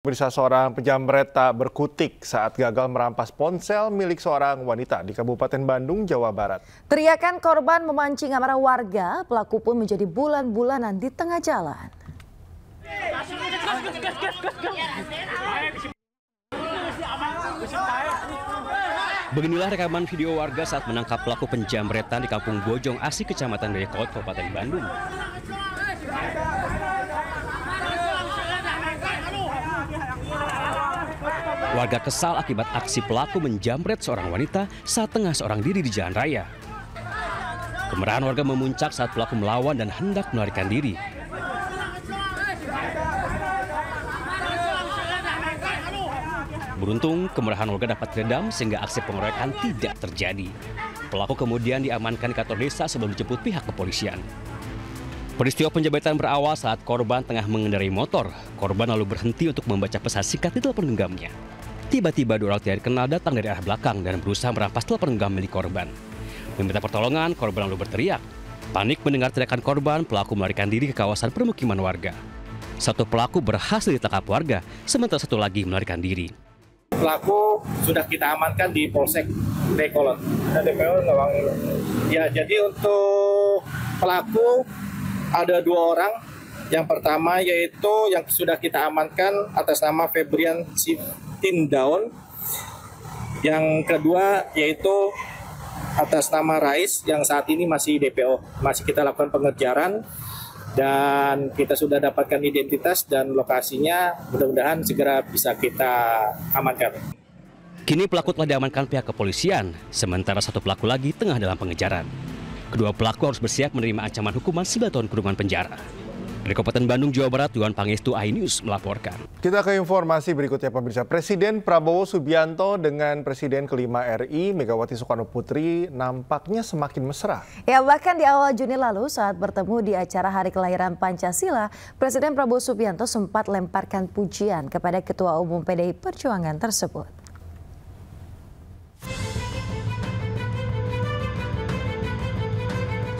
Pemirsa, seorang penjamret tak berkutik saat gagal merampas ponsel milik seorang wanita di Kabupaten Bandung, Jawa Barat. Teriakan korban memancing amarah warga, pelaku pun menjadi bulan-bulanan di tengah jalan. Beginilah rekaman video warga saat menangkap pelaku penjamretan di Kampung Bojong Asih, Kecamatan Dayakot, Kabupaten Bandung. Warga kesal akibat aksi pelaku menjamret seorang wanita saat tengah seorang diri di jalan raya. Kemarahan warga memuncak saat pelaku melawan dan hendak melarikan diri. Beruntung, kemarahan warga dapat diredam sehingga aksi pengeroyokan tidak terjadi. Pelaku kemudian diamankan di kantor desa sebelum dijemput pihak kepolisian. Peristiwa penjamretan berawal saat korban tengah mengendarai motor. Korban lalu berhenti untuk membaca pesan singkat di telepon genggamnya. Tiba-tiba dua orang tidak dikenal datang dari arah belakang dan berusaha merampas telepon genggam milik korban. Meminta pertolongan, korban lalu berteriak. Panik mendengar teriakan korban, pelaku melarikan diri ke kawasan permukiman warga. Satu pelaku berhasil ditangkap warga, sementara satu lagi melarikan diri. Pelaku sudah kita amankan di Polsek Dayakot. Ya, jadi untuk pelaku ada dua orang. Yang pertama yaitu yang sudah kita amankan atas nama Febrian Sitindaun. Yang kedua yaitu atas nama Rais yang saat ini masih DPO. Masih kita lakukan pengejaran dan kita sudah dapatkan identitas dan lokasinya, mudah-mudahan segera bisa kita amankan. Kini pelaku telah diamankan pihak kepolisian, sementara satu pelaku lagi tengah dalam pengejaran. Kedua pelaku harus bersiap menerima ancaman hukuman 9 tahun kurungan penjara. Dari Kabupaten Bandung, Jawa Barat, Yuan Pangestu, iNews melaporkan. Kita ke informasi berikutnya, pemirsa. Presiden Prabowo Subianto dengan Presiden kelima RI Megawati Soekarno Putri nampaknya semakin mesra. Ya, bahkan di awal Juni lalu saat bertemu di acara Hari Kelahiran Pancasila, Presiden Prabowo Subianto sempat lemparkan pujian kepada Ketua Umum PDI Perjuangan tersebut.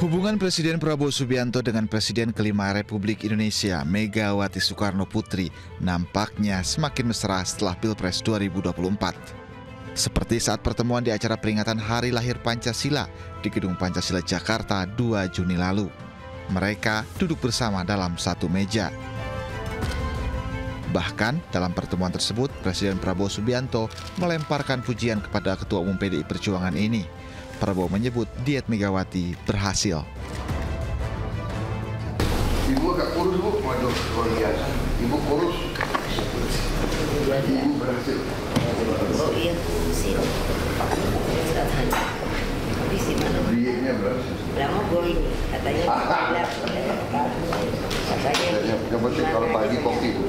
Hubungan Presiden Prabowo Subianto dengan Presiden kelima Republik Indonesia Megawati Soekarno Putri nampaknya semakin mesra setelah Pilpres 2024. Seperti saat pertemuan di acara peringatan Hari Lahir Pancasila di Gedung Pancasila Jakarta 2 Juni lalu. Mereka duduk bersama dalam satu meja. Bahkan dalam pertemuan tersebut, Presiden Prabowo Subianto melemparkan pujian kepada Ketua Umum PDI Perjuangan ini. Prabowo menyebut diet Megawati berhasil. Ibu agak kurus, Bu. Waduh, luar biasa. Ibu kurus. Ibu berhasil. Oh iya, sih. Dietnya berhasil. Lama gue ini, katanya. Yang penting kalau pagi kopi, Bu.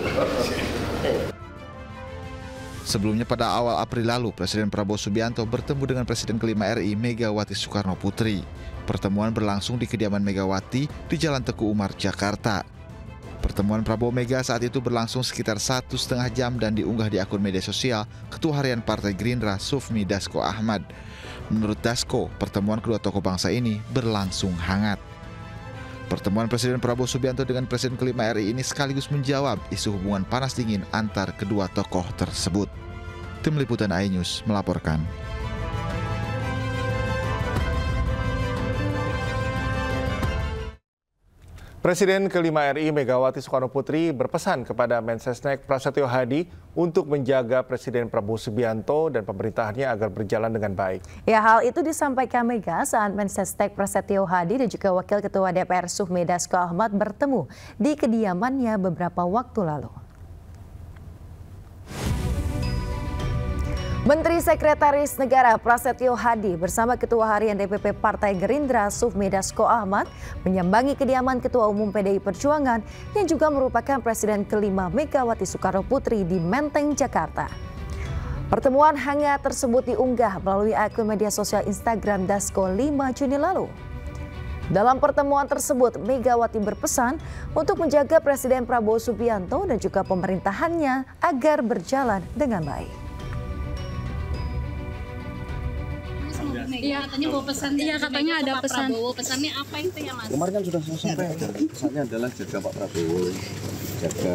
Sebelumnya pada awal April lalu, Presiden Prabowo Subianto bertemu dengan Presiden kelima RI Megawati Soekarno Putri. Pertemuan berlangsung di kediaman Megawati di Jalan Teguh Umar, Jakarta. Pertemuan Prabowo Mega saat itu berlangsung sekitar 1,5 jam dan diunggah di akun media sosial Ketua Harian Partai Gerindra Sufmi Dasko Ahmad. Menurut Dasko, pertemuan kedua tokoh bangsa ini berlangsung hangat. Pertemuan Presiden Prabowo Subianto dengan Presiden kelima RI ini sekaligus menjawab isu hubungan panas dingin antar kedua tokoh tersebut. Tim Liputan iNews melaporkan. Presiden kelima RI Megawati Soekarno Putri berpesan kepada Mensesnek Prasetyo Hadi untuk menjaga Presiden Prabowo Subianto dan pemerintahannya agar berjalan dengan baik. Ya, hal itu disampaikan Mega saat Mensesnek Prasetyo Hadi dan juga Wakil Ketua DPR Sufmi Dasko Ahmad bertemu di kediamannya beberapa waktu lalu. Menteri Sekretaris Negara Prasetyo Hadi bersama Ketua Harian DPP Partai Gerindra Sufmi Dasko Ahmad menyambangi kediaman Ketua Umum PDI Perjuangan yang juga merupakan Presiden kelima Megawati Soekarno Putri di Menteng, Jakarta. Pertemuan hangat tersebut diunggah melalui akun media sosial Instagram Dasko 5 Juni lalu. Dalam pertemuan tersebut, Megawati berpesan untuk menjaga Presiden Prabowo Subianto dan juga pemerintahannya agar berjalan dengan baik. Iya, katanya bawa pesan. Iya, katanya ada pesan. Prabowo, pesannya apa itu ya, Mas? Kemarin kan sudah saya sampaikan. Pesannya adalah jaga Pak Prabowo, jaga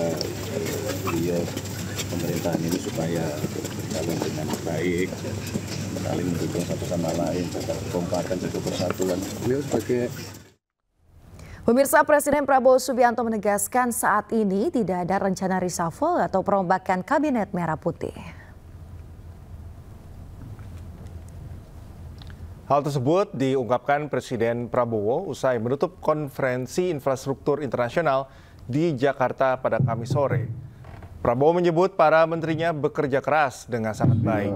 beliau pemerintahan ini supaya berjalan dengan baik, saling mendukung satu sama lain, jaga kekompakan, jaga persatuan. Beliau sebagai Pemirsa, Presiden Prabowo Subianto menegaskan saat ini tidak ada rencana reshuffle atau perombakan Kabinet Merah Putih. Hal tersebut diungkapkan Presiden Prabowo usai menutup konferensi infrastruktur internasional di Jakarta pada Kamis sore. Prabowo menyebut para menterinya bekerja keras dengan sangat baik.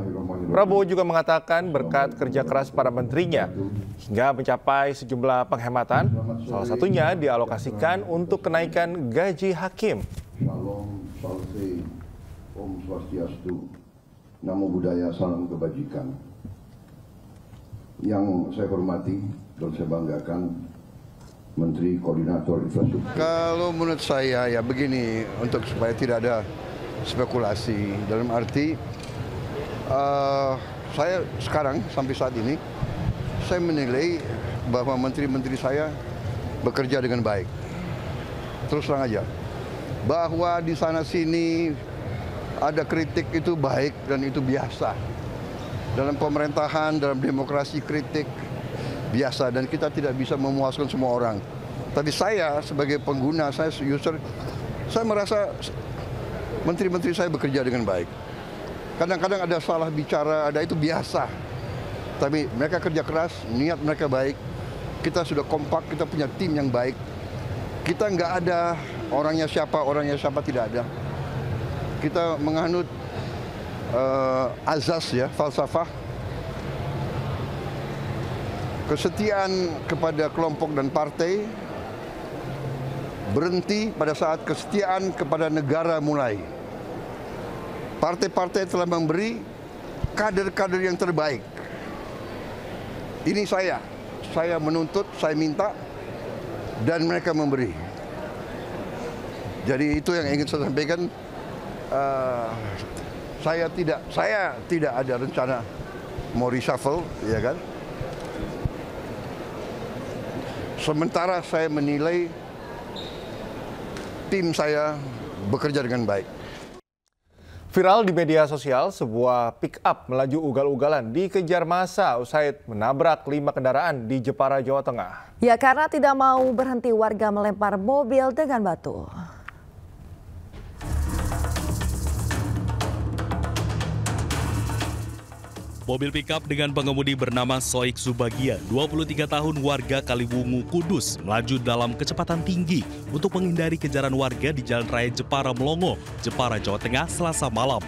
Prabowo juga mengatakan berkat kerja keras para menterinya hingga mencapai sejumlah penghematan, salah satunya dialokasikan untuk kenaikan gaji hakim. Shalom, salve, Om Swastiastu, Namo Buddhaya, salam kebajikan. Yang saya hormati dan saya banggakan Menteri Koordinator Infrastruktur. Kalau menurut saya ya begini, untuk supaya tidak ada spekulasi, dalam arti saya sekarang sampai saat ini saya menilai bahwa menteri-menteri saya bekerja dengan baik. Terus terang aja, bahwa di sana sini ada kritik itu baik dan itu biasa. Dalam pemerintahan, dalam demokrasi kritik biasa dan kita tidak bisa memuaskan semua orang. Tapi saya sebagai pengguna, saya user, saya merasa menteri-menteri saya bekerja dengan baik. Kadang-kadang ada salah bicara, ada itu biasa. Tapi mereka kerja keras, niat mereka baik. Kita sudah kompak, kita punya tim yang baik. Kita nggak ada orangnya siapa tidak ada. Kita menganut azas ya, falsafah. Kesetiaan kepada kelompok dan partai berhenti pada saat kesetiaan kepada negara mulai. Partai-partai telah memberi kader-kader yang terbaik. Ini saya menuntut, saya minta, dan mereka memberi. Jadi itu yang ingin saya sampaikan. Saya tidak ada rencana mau reshuffle, ya kan? Sementara saya menilai tim saya bekerja dengan baik. Viral di media sosial, sebuah pick-up melaju ugal-ugalan dikejar massa usai menabrak 5 kendaraan di Jepara, Jawa Tengah. Ya, karena tidak mau berhenti, warga melempar mobil dengan batu. Mobil pickup dengan pengemudi bernama Soik Subagia, 23 tahun warga Kaliwungu, Kudus, melaju dalam kecepatan tinggi untuk menghindari kejaran warga di Jalan Raya Jepara Melongo, Jepara, Jawa Tengah, Selasa malam.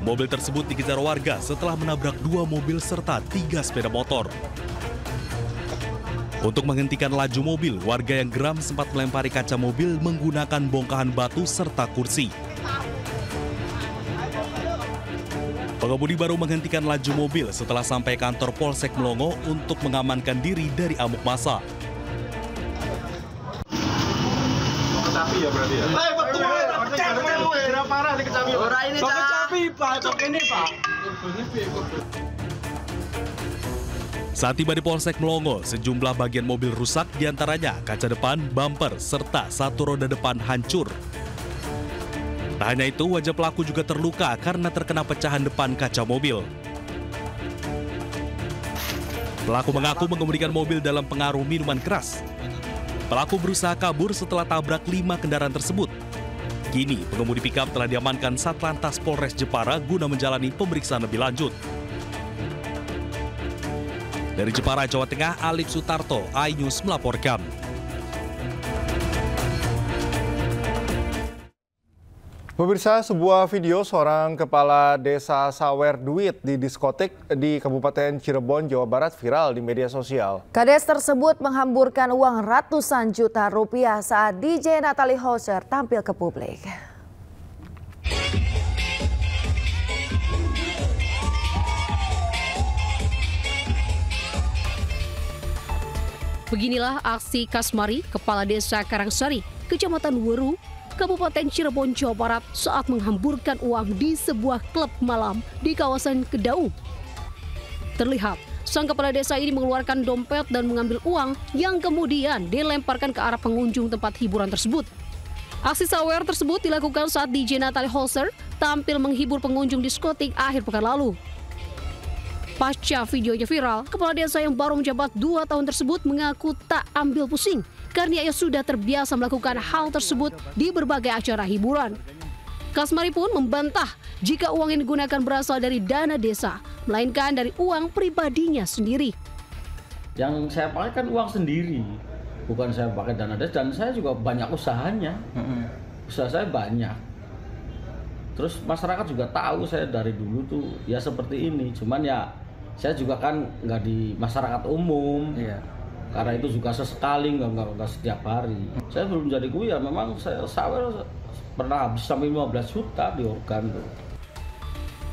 Mobil tersebut dikejar warga setelah menabrak 2 mobil serta 3 sepeda motor. Untuk menghentikan laju mobil, warga yang geram sempat melempari kaca mobil menggunakan bongkahan batu serta kursi. Pengemudi baru menghentikan laju mobil setelah sampai kantor Polsek Melongo untuk mengamankan diri dari amuk massa. Kecapi ya berarti ya? Betul, parah di kecapi. Ora ini kecapi, Pak. Ini, Pak. Saat tiba di Polsek Melongo, sejumlah bagian mobil rusak, diantaranya kaca depan, bumper, serta satu roda depan hancur. Tak hanya itu, wajah pelaku juga terluka karena terkena pecahan depan kaca mobil. Pelaku mengaku mengemudikan mobil dalam pengaruh minuman keras. Pelaku berusaha kabur setelah tabrak 5 kendaraan tersebut. Kini, pengemudi pickup telah diamankan Satlantas Polres Jepara guna menjalani pemeriksaan lebih lanjut. Dari Jepara, Jawa Tengah, Alif Sutarto, iNews melaporkan. Pemirsa, sebuah video seorang kepala desa sawer duit di diskotik di Kabupaten Cirebon, Jawa Barat viral di media sosial. Kades tersebut menghamburkan uang ratusan juta rupiah saat DJ Natalie Hoser tampil ke publik. Beginilah aksi Kasmari, Kepala Desa Karangsari, Kecamatan Weru, Kabupaten Cirebon, Jawa Barat saat menghamburkan uang di sebuah klub malam di kawasan Kedaung. Terlihat, sang kepala desa ini mengeluarkan dompet dan mengambil uang yang kemudian dilemparkan ke arah pengunjung tempat hiburan tersebut. Aksi sawer tersebut dilakukan saat DJ Natalie Holzer tampil menghibur pengunjung diskotik akhir pekan lalu. Pasca videonya viral, kepala desa yang baru menjabat 2 tahun tersebut mengaku tak ambil pusing karena ia sudah terbiasa melakukan hal tersebut di berbagai acara hiburan. Kasmari pun membantah jika uang yang digunakan berasal dari dana desa, melainkan dari uang pribadinya sendiri. Yang saya pakai kan uang sendiri, bukan saya pakai dana desa, dan saya juga banyak usahanya. Usaha saya banyak. Terus masyarakat juga tahu saya dari dulu tuh ya seperti ini, cuman ya saya juga kan nggak di masyarakat umum, karena itu juga sesekali, nggak setiap hari. Saya belum jadi kuya, memang saya sawer pernah habis sampai 15 juta di organ tuh.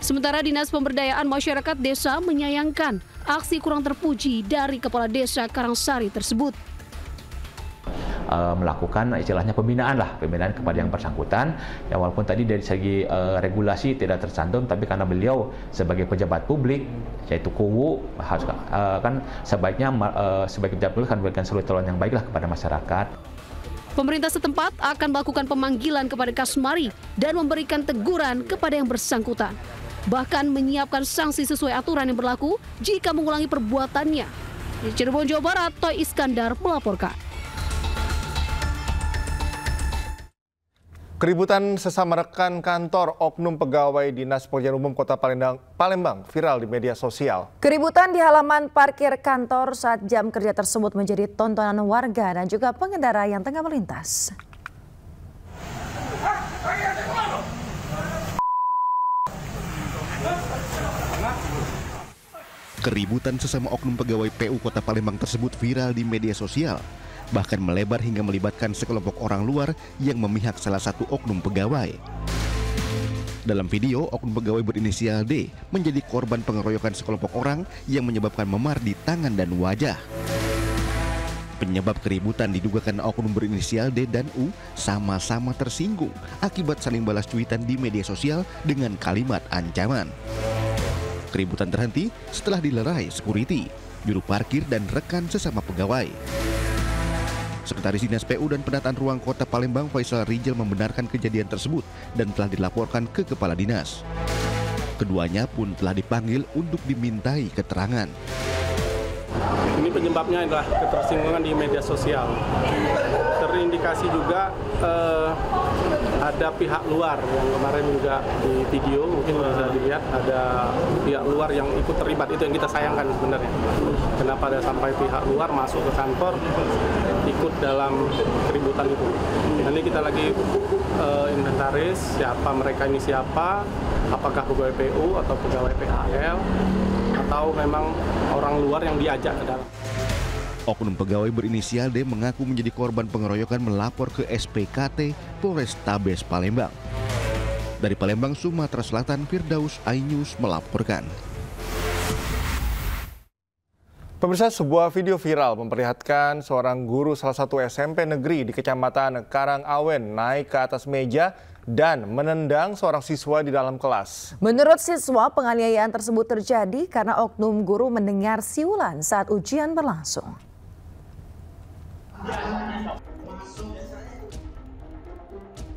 Sementara Dinas Pemberdayaan Masyarakat Desa menyayangkan aksi kurang terpuji dari Kepala Desa Karangsari tersebut. Melakukan istilahnya pembinaan kepada yang bersangkutan, ya walaupun tadi dari segi regulasi tidak tercantum, tapi karena beliau sebagai pejabat publik yaitu KUWU harus kan sebaiknya sebagai pejabat publik akan memberikan solusi yang baiklah kepada masyarakat. Pemerintah setempat akan melakukan pemanggilan kepada Kasmari dan memberikan teguran kepada yang bersangkutan, bahkan menyiapkan sanksi sesuai aturan yang berlaku jika mengulangi perbuatannya. Di Cirebon, Jawa Barat, Toy Iskandar melaporkan. Keributan sesama rekan kantor oknum pegawai Dinas Pekerjaan Umum Kota Palembang viral di media sosial. Keributan di halaman parkir kantor saat jam kerja tersebut menjadi tontonan warga dan juga pengendara yang tengah melintas. Keributan sesama oknum pegawai PU Kota Palembang tersebut viral di media sosial. Bahkan melebar hingga melibatkan sekelompok orang luar yang memihak salah satu oknum pegawai. Dalam video, oknum pegawai berinisial D menjadi korban pengeroyokan sekelompok orang yang menyebabkan memar di tangan dan wajah. Penyebab keributan diduga karena oknum berinisial D dan U sama-sama tersinggung akibat saling balas cuitan di media sosial dengan kalimat ancaman. Keributan terhenti setelah dilerai security, juru parkir dan rekan sesama pegawai. Sekretaris Dinas PU dan Penataan Ruang Kota Palembang Faisal Rijal membenarkan kejadian tersebut dan telah dilaporkan ke Kepala Dinas. Keduanya pun telah dipanggil untuk dimintai keterangan. Ini penyebabnya adalah ketersinggungan di media sosial. Terindikasi juga ada pihak luar yang kemarin juga di video mungkin bisa dilihat ada pihak luar yang ikut terlibat, itu yang kita sayangkan sebenarnya. Kenapa ada sampai pihak luar masuk ke kantor ikut dalam keributan itu. Nanti kita lagi inventaris siapa mereka ini, siapa, apakah pegawai PU atau pegawai PHL atau memang orang luar yang diajak ke dalam. Oknum pegawai berinisial D mengaku menjadi korban pengeroyokan melapor ke SPKT Polrestabes Palembang. Dari Palembang, Sumatera Selatan, Firdaus iNews melaporkan. Pemirsa, sebuah video viral memperlihatkan seorang guru salah satu SMP negeri di Kecamatan Karangawen naik ke atas meja dan menendang seorang siswa di dalam kelas. Menurut siswa, penganiayaan tersebut terjadi karena oknum guru mendengar siulan saat ujian berlangsung.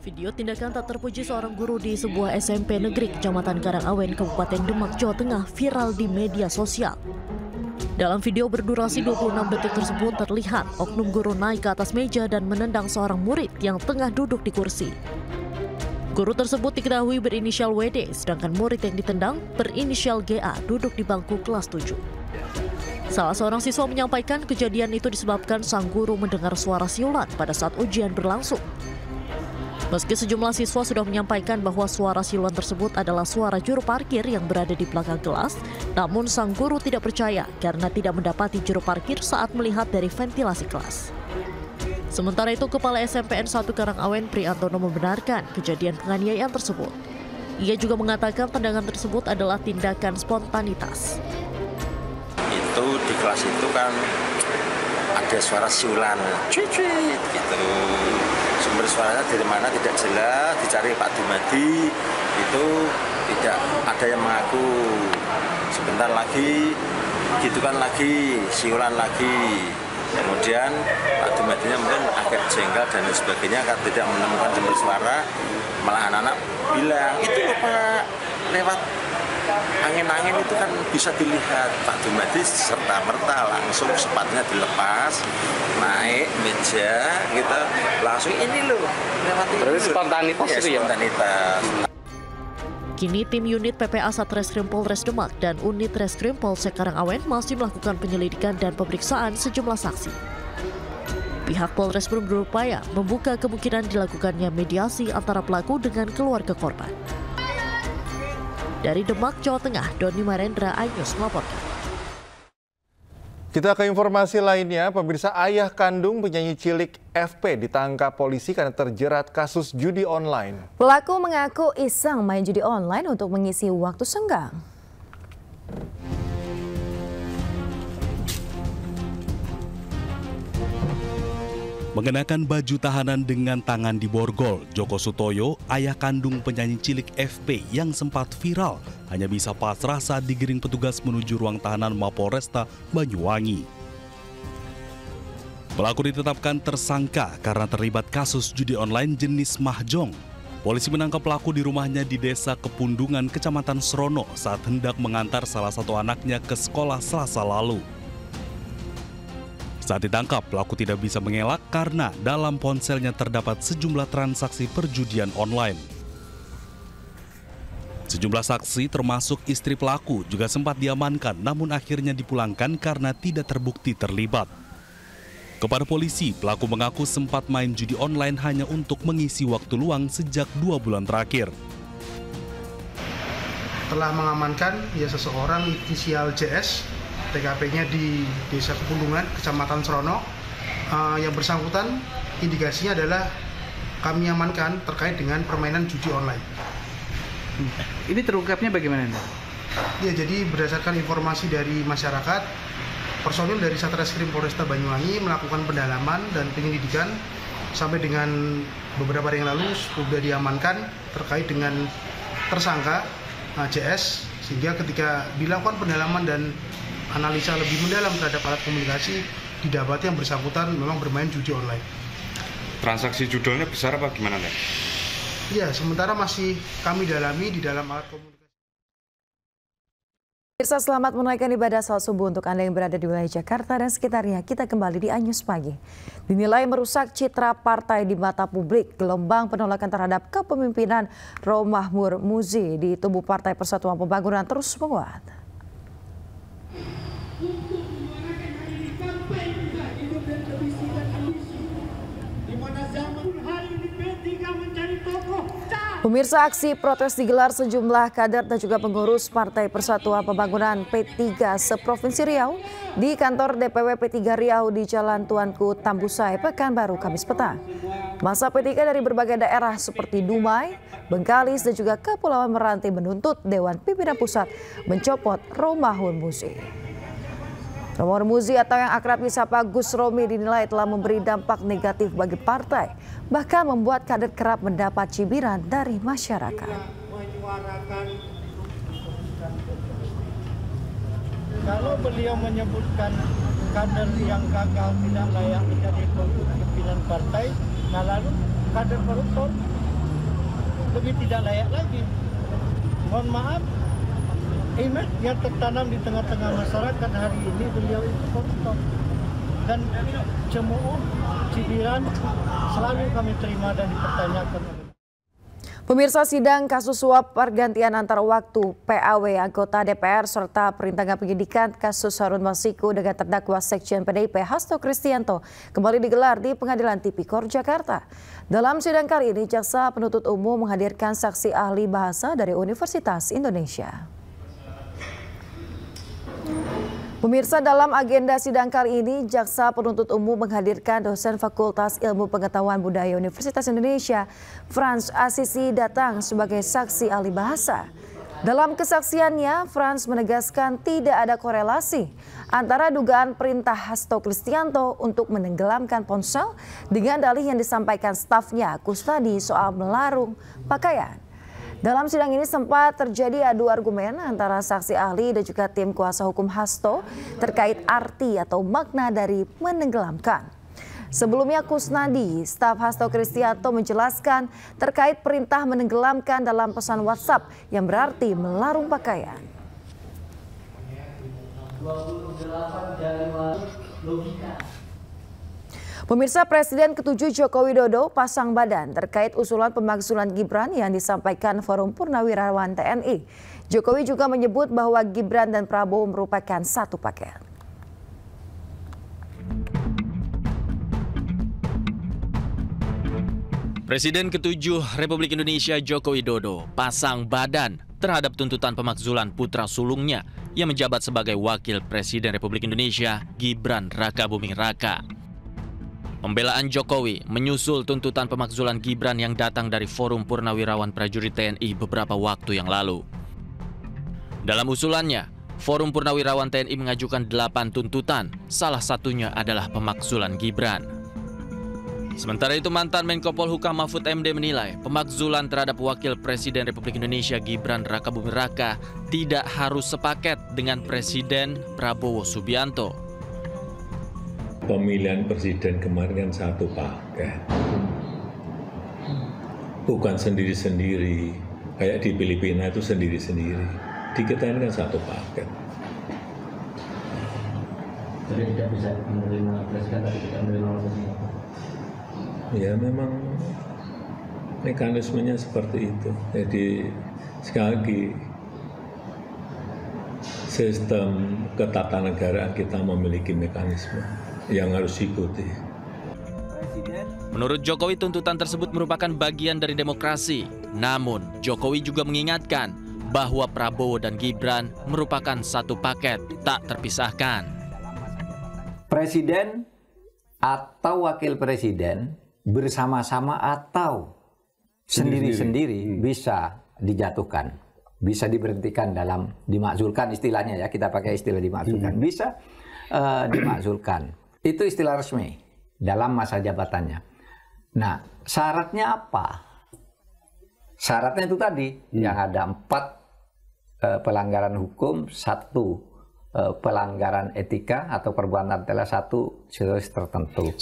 Video tindakan tak terpuji seorang guru di sebuah SMP negeri Kecamatan Karangawen, Kabupaten Demak, Jawa Tengah viral di media sosial. Dalam video berdurasi 26 detik tersebut terlihat oknum guru naik ke atas meja dan menendang seorang murid yang tengah duduk di kursi. Guru tersebut diketahui berinisial WD, sedangkan murid yang ditendang berinisial GA duduk di bangku kelas 7. Salah seorang siswa menyampaikan kejadian itu disebabkan sang guru mendengar suara siulan pada saat ujian berlangsung. Meski sejumlah siswa sudah menyampaikan bahwa suara siulan tersebut adalah suara juru parkir yang berada di belakang kelas, namun sang guru tidak percaya karena tidak mendapati juru parkir saat melihat dari ventilasi kelas. Sementara itu, Kepala SMPN 1 Karangawen Priantono membenarkan kejadian penganiayaan tersebut. Ia juga mengatakan tendangan tersebut adalah tindakan spontanitas. Itu di kelas itu kan ada suara siulan, cuit gitu. Sumber suaranya dari mana tidak jelas, dicari Pak Dumadi, itu tidak ada yang mengaku sebentar lagi gitukan lagi, siulan lagi. Kemudian Pak Dumadinya mungkin agak jengkel dan sebagainya karena tidak menemukan sumber suara. Malah anak-anak bilang, itu loh Pak, lewat angin-angin itu kan bisa dilihat. Pak Dumadi serta-merta langsung sepatunya dilepas, naik meja, kita langsung ini loh, lewat ini. Berarti spontanitas ya, itu ya? Spontanitas. Kini tim unit PPA Satreskrim Polres Demak dan unit Reskrim Polsek Karangawen masih melakukan penyelidikan dan pemeriksaan sejumlah saksi. Pihak Polres pun berupaya membuka kemungkinan dilakukannya mediasi antara pelaku dengan keluarga korban. Dari Demak, Jawa Tengah, Doni Marendra, iNews melaporkan. Kita ke informasi lainnya, pemirsa, ayah kandung penyanyi cilik FP ditangkap polisi karena terjerat kasus judi online. Pelaku mengaku iseng main judi online untuk mengisi waktu senggang. Mengenakan baju tahanan dengan tangan di borgol, Joko Sutoyo, ayah kandung penyanyi cilik FP yang sempat viral, hanya bisa pasrah saat digiring petugas menuju ruang tahanan Mapolresta Banyuwangi. Pelaku ditetapkan tersangka karena terlibat kasus judi online jenis mahjong. Polisi menangkap pelaku di rumahnya di Desa Kepundungan, Kecamatan Srono saat hendak mengantar salah satu anaknya ke sekolah Selasa lalu. Saat ditangkap, pelaku tidak bisa mengelak karena dalam ponselnya terdapat sejumlah transaksi perjudian online. Sejumlah saksi termasuk istri pelaku juga sempat diamankan namun akhirnya dipulangkan karena tidak terbukti terlibat. Kepada polisi, pelaku mengaku sempat main judi online hanya untuk mengisi waktu luang sejak 2 bulan terakhir. Telah mengamankan seseorang inisial JS, TKP-nya di Desa Kepundungan, Kecamatan Srono. Yang bersangkutan indikasinya adalah kami amankan terkait dengan permainan judi online. Ini terungkapnya bagaimana? Ya, jadi berdasarkan informasi dari masyarakat, personil dari Satreskrim Polresta Banyuwangi melakukan pendalaman dan penyelidikan sampai dengan beberapa hari yang lalu sudah diamankan terkait dengan tersangka JS, sehingga ketika dilakukan pendalaman dan analisa lebih mendalam terhadap alat komunikasi, didapati yang bersangkutan memang bermain judi online. Transaksi judulnya besar apa gimana, Nek? Ya, sementara masih kami dalami di dalam alat komunikasi. Pemirsa, selamat menunaikan ibadah salat subuh untuk Anda yang berada di wilayah Jakarta dan sekitarnya. Kita kembali di iNews Pagi. Dinilai merusak citra partai di mata publik, gelombang penolakan terhadap kepemimpinan Romahur Muzi di tubuh Partai Persatuan Pembangunan terus menguat. Pemirsa, aksi protes digelar sejumlah kader dan juga pengurus Partai Persatuan Pembangunan P3 seprovinsi Riau di kantor DPW P3 Riau di Jalan Tuanku Tambusai, Pekanbaru, Kamis petang. Masa P3 dari berbagai daerah seperti Dumai, Bengkalis dan juga Kepulauan Meranti menuntut Dewan Pimpinan Pusat mencopot Romahur Muzi. Romahur Muzi atau yang akrab disapa Gus Romi dinilai telah memberi dampak negatif bagi partai, bahkan membuat kader kerap mendapat cibiran dari masyarakat. Kalau beliau menyebutkan kader yang gagal tidak layak menjadi pimpinan partai, nah lalu kader koruptor lebih tidak layak lagi. Mohon maaf, image yang tertanam di tengah-tengah masyarakat hari ini beliau itu koruptor, dan cemooh, cibiran selalu kami terima dan dipertanyakan. Pemirsa, sidang kasus suap pergantian antar waktu PAW anggota DPR serta perintangan penyidikan kasus Harun Masiku dengan terdakwa Sekjen PDIP Hasto Kristianto kembali digelar di Pengadilan Tipikor Jakarta. Dalam sidang kali ini, jaksa penuntut umum menghadirkan saksi ahli bahasa dari Universitas Indonesia. Pemirsa, dalam agenda sidang kali ini, jaksa penuntut umum menghadirkan dosen Fakultas Ilmu Pengetahuan Budaya Universitas Indonesia, Frans Assisi, datang sebagai saksi ahli bahasa. Dalam kesaksiannya, Frans menegaskan tidak ada korelasi antara dugaan perintah Hasto Kristianto untuk menenggelamkan ponsel dengan dalih yang disampaikan stafnya Kustadi soal melarung pakaian. Dalam sidang ini sempat terjadi adu argumen antara saksi ahli dan juga tim kuasa hukum Hasto terkait arti atau makna dari menenggelamkan. Sebelumnya Kusnadi, staf Hasto Kristianto menjelaskan terkait perintah menenggelamkan dalam pesan WhatsApp yang berarti melarung pakaian. Pemirsa, Presiden ke-7 Joko Widodo pasang badan terkait usulan pemakzulan Gibran yang disampaikan Forum Purnawirawan TNI. Jokowi juga menyebut bahwa Gibran dan Prabowo merupakan satu paket. Presiden ke-7 Republik Indonesia Joko Widodo pasang badan terhadap tuntutan pemakzulan putra sulungnya yang menjabat sebagai Wakil Presiden Republik Indonesia, Gibran Rakabuming Raka. Pembelaan Jokowi menyusul tuntutan pemakzulan Gibran yang datang dari Forum Purnawirawan Prajurit TNI beberapa waktu yang lalu. Dalam usulannya, Forum Purnawirawan TNI mengajukan 8 tuntutan, salah satunya adalah pemakzulan Gibran. Sementara itu, mantan Menko Polhukam Mahfud MD menilai pemakzulan terhadap Wakil Presiden Republik Indonesia Gibran Rakabuming Raka tidak harus sepaket dengan Presiden Prabowo Subianto. Pemilihan presiden kemarin kan satu paket, bukan sendiri-sendiri, kayak di Filipina itu sendiri-sendiri. Di kita ini kan satu paket. Jadi tidak bisa menerima presiden tapi tidak menerima presiden. Ya memang mekanismenya seperti itu. Jadi sekali lagi sistem ketatanegaraan kita memiliki mekanisme yang harus diikuti. Menurut Jokowi, tuntutan tersebut merupakan bagian dari demokrasi. Namun, Jokowi juga mengingatkan bahwa Prabowo dan Gibran merupakan satu paket, tak terpisahkan. Presiden atau wakil presiden bersama-sama atau sendiri-sendiri bisa dijatuhkan, bisa diberhentikan dalam dimakzulkan istilahnya ya, kita pakai istilah dimakzulkan, bisa dimakzulkan. Itu istilah resmi dalam masa jabatannya. Nah, syaratnya apa? Syaratnya itu tadi, yang ada 4 pelanggaran hukum, 1 pelanggaran etika atau perbuatan salah satu situasi tertentu.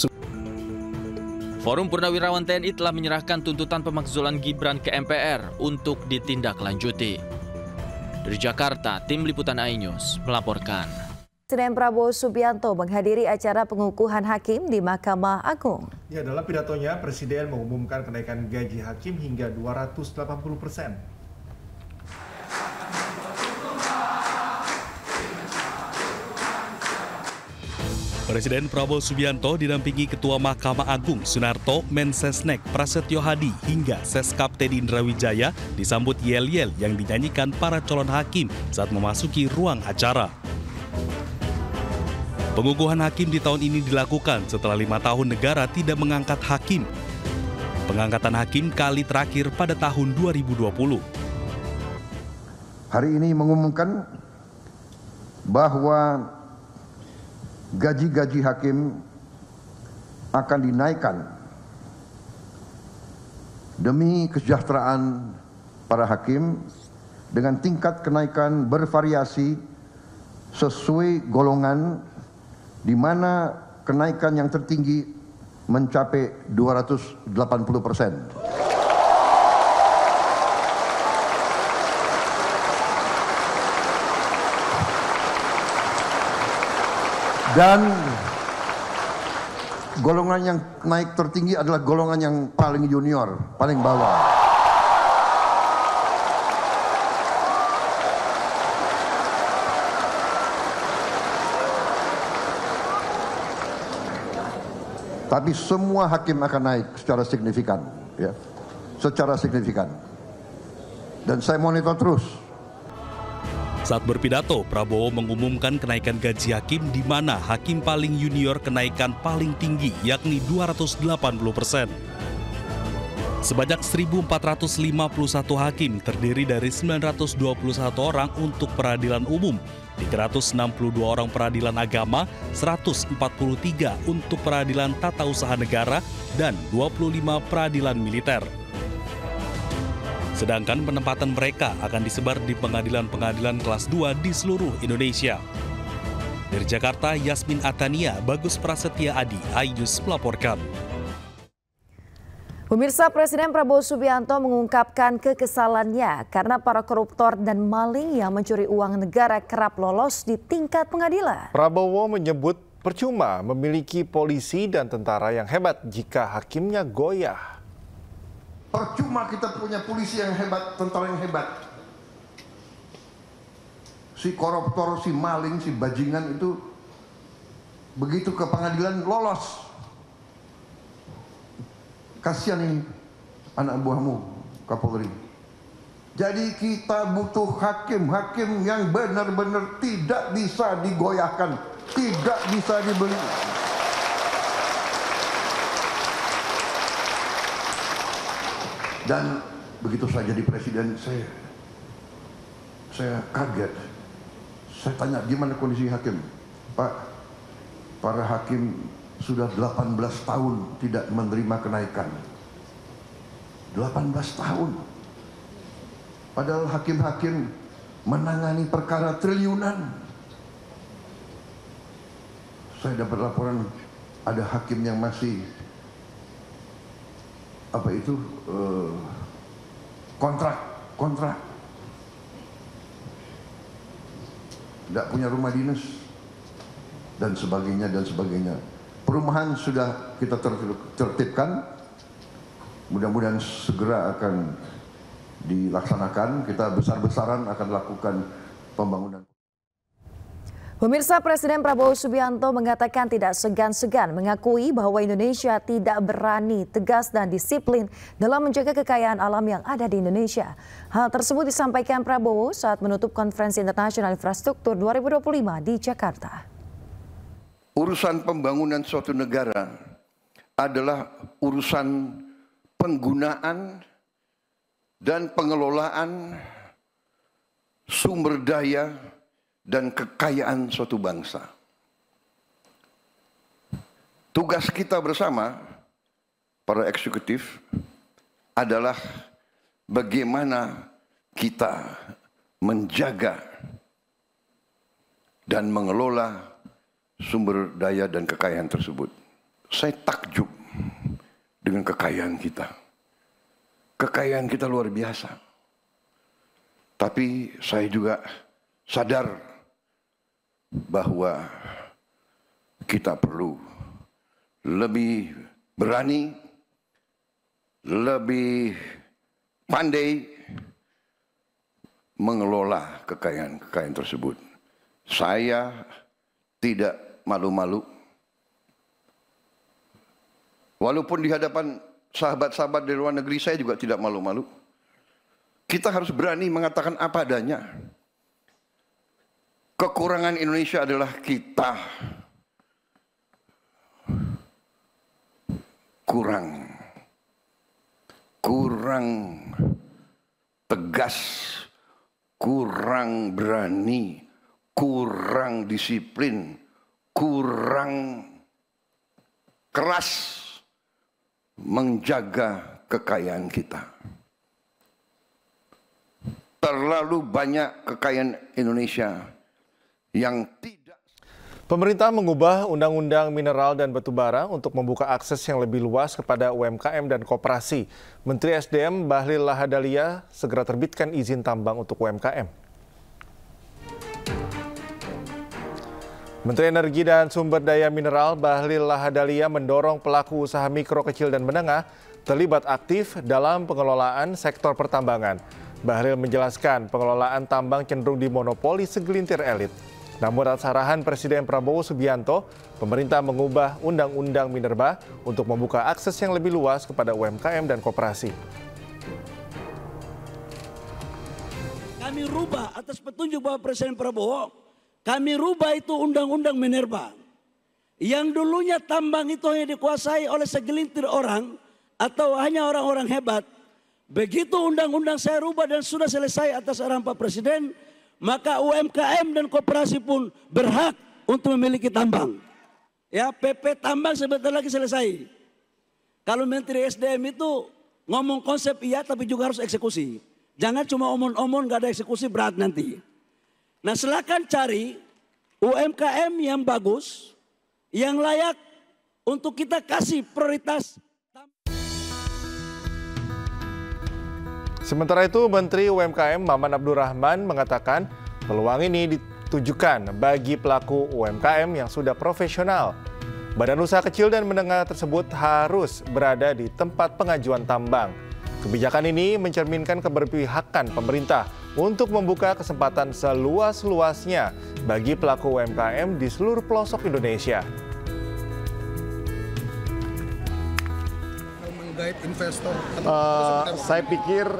Forum Purnawirawan TNI telah menyerahkan tuntutan pemakzulan Gibran ke MPR untuk ditindaklanjuti. Dari Jakarta, Tim Liputan iNews melaporkan. Presiden Prabowo Subianto menghadiri acara pengukuhan hakim di Mahkamah Agung. Ya, dalam pidatonya, Presiden mengumumkan kenaikan gaji hakim hingga 280%. Presiden Prabowo Subianto didampingi Ketua Mahkamah Agung Sunarto, Mensesnek Prasetyo Hadi hingga Seskap Teddy Indrawijaya disambut yel-yel yang dinyanyikan para calon hakim saat memasuki ruang acara. Pengukuhan hakim di tahun ini dilakukan setelah 5 tahun negara tidak mengangkat hakim. Pengangkatan hakim kali terakhir pada tahun 2020. Hari ini mengumumkan bahwa gaji-gaji hakim akan dinaikkan demi kesejahteraan para hakim dengan tingkat kenaikan bervariasi sesuai golongan, di mana kenaikan yang tertinggi mencapai 280%. Dan golongan yang naik tertinggi adalah golongan yang paling junior, paling bawah. Tapi semua hakim akan naik secara signifikan, ya, secara signifikan. Dan saya monitor terus. Saat berpidato, Prabowo mengumumkan kenaikan gaji hakim di mana hakim paling junior kenaikan paling tinggi, yakni 280%. Sebanyak 1.451 hakim terdiri dari 921 orang untuk peradilan umum, 362 orang peradilan agama, 143 untuk peradilan tata usaha negara, dan 25 peradilan militer. Sedangkan penempatan mereka akan disebar di pengadilan-pengadilan kelas 2 di seluruh Indonesia. Dari Jakarta, Yasmin Atania, Bagus Prasetya Adi, iNews melaporkan. Pemirsa, Presiden Prabowo Subianto mengungkapkan kekesalannya karena para koruptor dan maling yang mencuri uang negara kerap lolos di tingkat pengadilan. Prabowo menyebut percuma memiliki polisi dan tentara yang hebat jika hakimnya goyah. Percuma kita punya polisi yang hebat, tentara yang hebat. Si koruptor, si maling, si bajingan itu begitu ke pengadilan lolos. Kasihan ini anak buahmu, Kapolri. Jadi kita butuh hakim-hakim yang benar-benar tidak bisa digoyahkan, tidak bisa dibeli. Dan begitu saya jadi presiden, saya kaget. Saya tanya, gimana kondisi hakim? Pak, para hakim sudah 18 tahun tidak menerima kenaikan. 18 tahun. Padahal hakim-hakim menangani perkara triliunan. Saya dapat laporan ada hakim yang masih kontrak. Tidak punya rumah dinas dan sebagainya. Perumahan sudah kita tertibkan, mudah-mudahan segera akan dilaksanakan. Kita besar-besaran akan lakukan pembangunan. Pemirsa, Presiden Prabowo Subianto mengatakan tidak segan-segan mengakui bahwa Indonesia tidak berani, tegas dan disiplin dalam menjaga kekayaan alam yang ada di Indonesia. Hal tersebut disampaikan Prabowo saat menutup Konferensi Internasional Infrastruktur 2025 di Jakarta. Urusan pembangunan suatu negara adalah urusan penggunaan dan pengelolaan sumber daya dan kekayaan suatu bangsa. Tugas kita bersama, para eksekutif, adalah bagaimana kita menjaga dan mengelola sumber daya dan kekayaan tersebut. Saya takjub dengan kekayaan kita. Kekayaan kita luar biasa. Tapi saya juga sadar bahwa kita perlu lebih berani, lebih pandai mengelola kekayaan tersebut. Saya tidak malu-malu, walaupun di hadapan sahabat-sahabat dari luar negeri saya juga tidak malu-malu. Kita harus berani mengatakan apa adanya. Kekurangan Indonesia adalah kita kurang tegas, kurang berani, kurang disiplin, kurang keras menjaga kekayaan kita. Terlalu banyak kekayaan Indonesia yang tidak. Pemerintah mengubah Undang-Undang Mineral dan Batubara untuk membuka akses yang lebih luas kepada UMKM dan koperasi. Menteri SDM Bahlil Lahadalia segera terbitkan izin tambang untuk UMKM. Menteri Energi dan Sumber Daya Mineral Bahlil Lahadalia mendorong pelaku usaha mikro, kecil, dan menengah terlibat aktif dalam pengelolaan sektor pertambangan. Bahlil menjelaskan pengelolaan tambang cenderung dimonopoli segelintir elit. Namun atas arahan Presiden Prabowo Subianto, pemerintah mengubah Undang-Undang Minerba untuk membuka akses yang lebih luas kepada UMKM dan koperasi. Kami rubah atas petunjuk Bapak Presiden Prabowo, kami rubah itu Undang-Undang Minerba. Yang dulunya tambang itu hanya dikuasai oleh segelintir orang atau hanya orang-orang hebat. Begitu undang-undang saya rubah dan sudah selesai atas arahan Pak Presiden, maka UMKM dan koperasi pun berhak untuk memiliki tambang. Ya, PP tambang sebentar lagi selesai. Kalau Menteri SDM itu Ngomong konsep iya tapi juga harus eksekusi. Jangan cuma omong-omong gak ada eksekusi, berat nanti. Nah silakan cari UMKM yang bagus, yang layak untuk kita kasih prioritas. Sementara itu, Menteri UMKM Maman Abdurrahman mengatakan peluang ini ditujukan bagi pelaku UMKM yang sudah profesional. Badan usaha kecil dan menengah tersebut harus berada di tempat pengajuan tambang. Kebijakan ini mencerminkan keberpihakan pemerintah untuk membuka kesempatan seluas-luasnya bagi pelaku UMKM di seluruh pelosok Indonesia. Investor. Saya pikir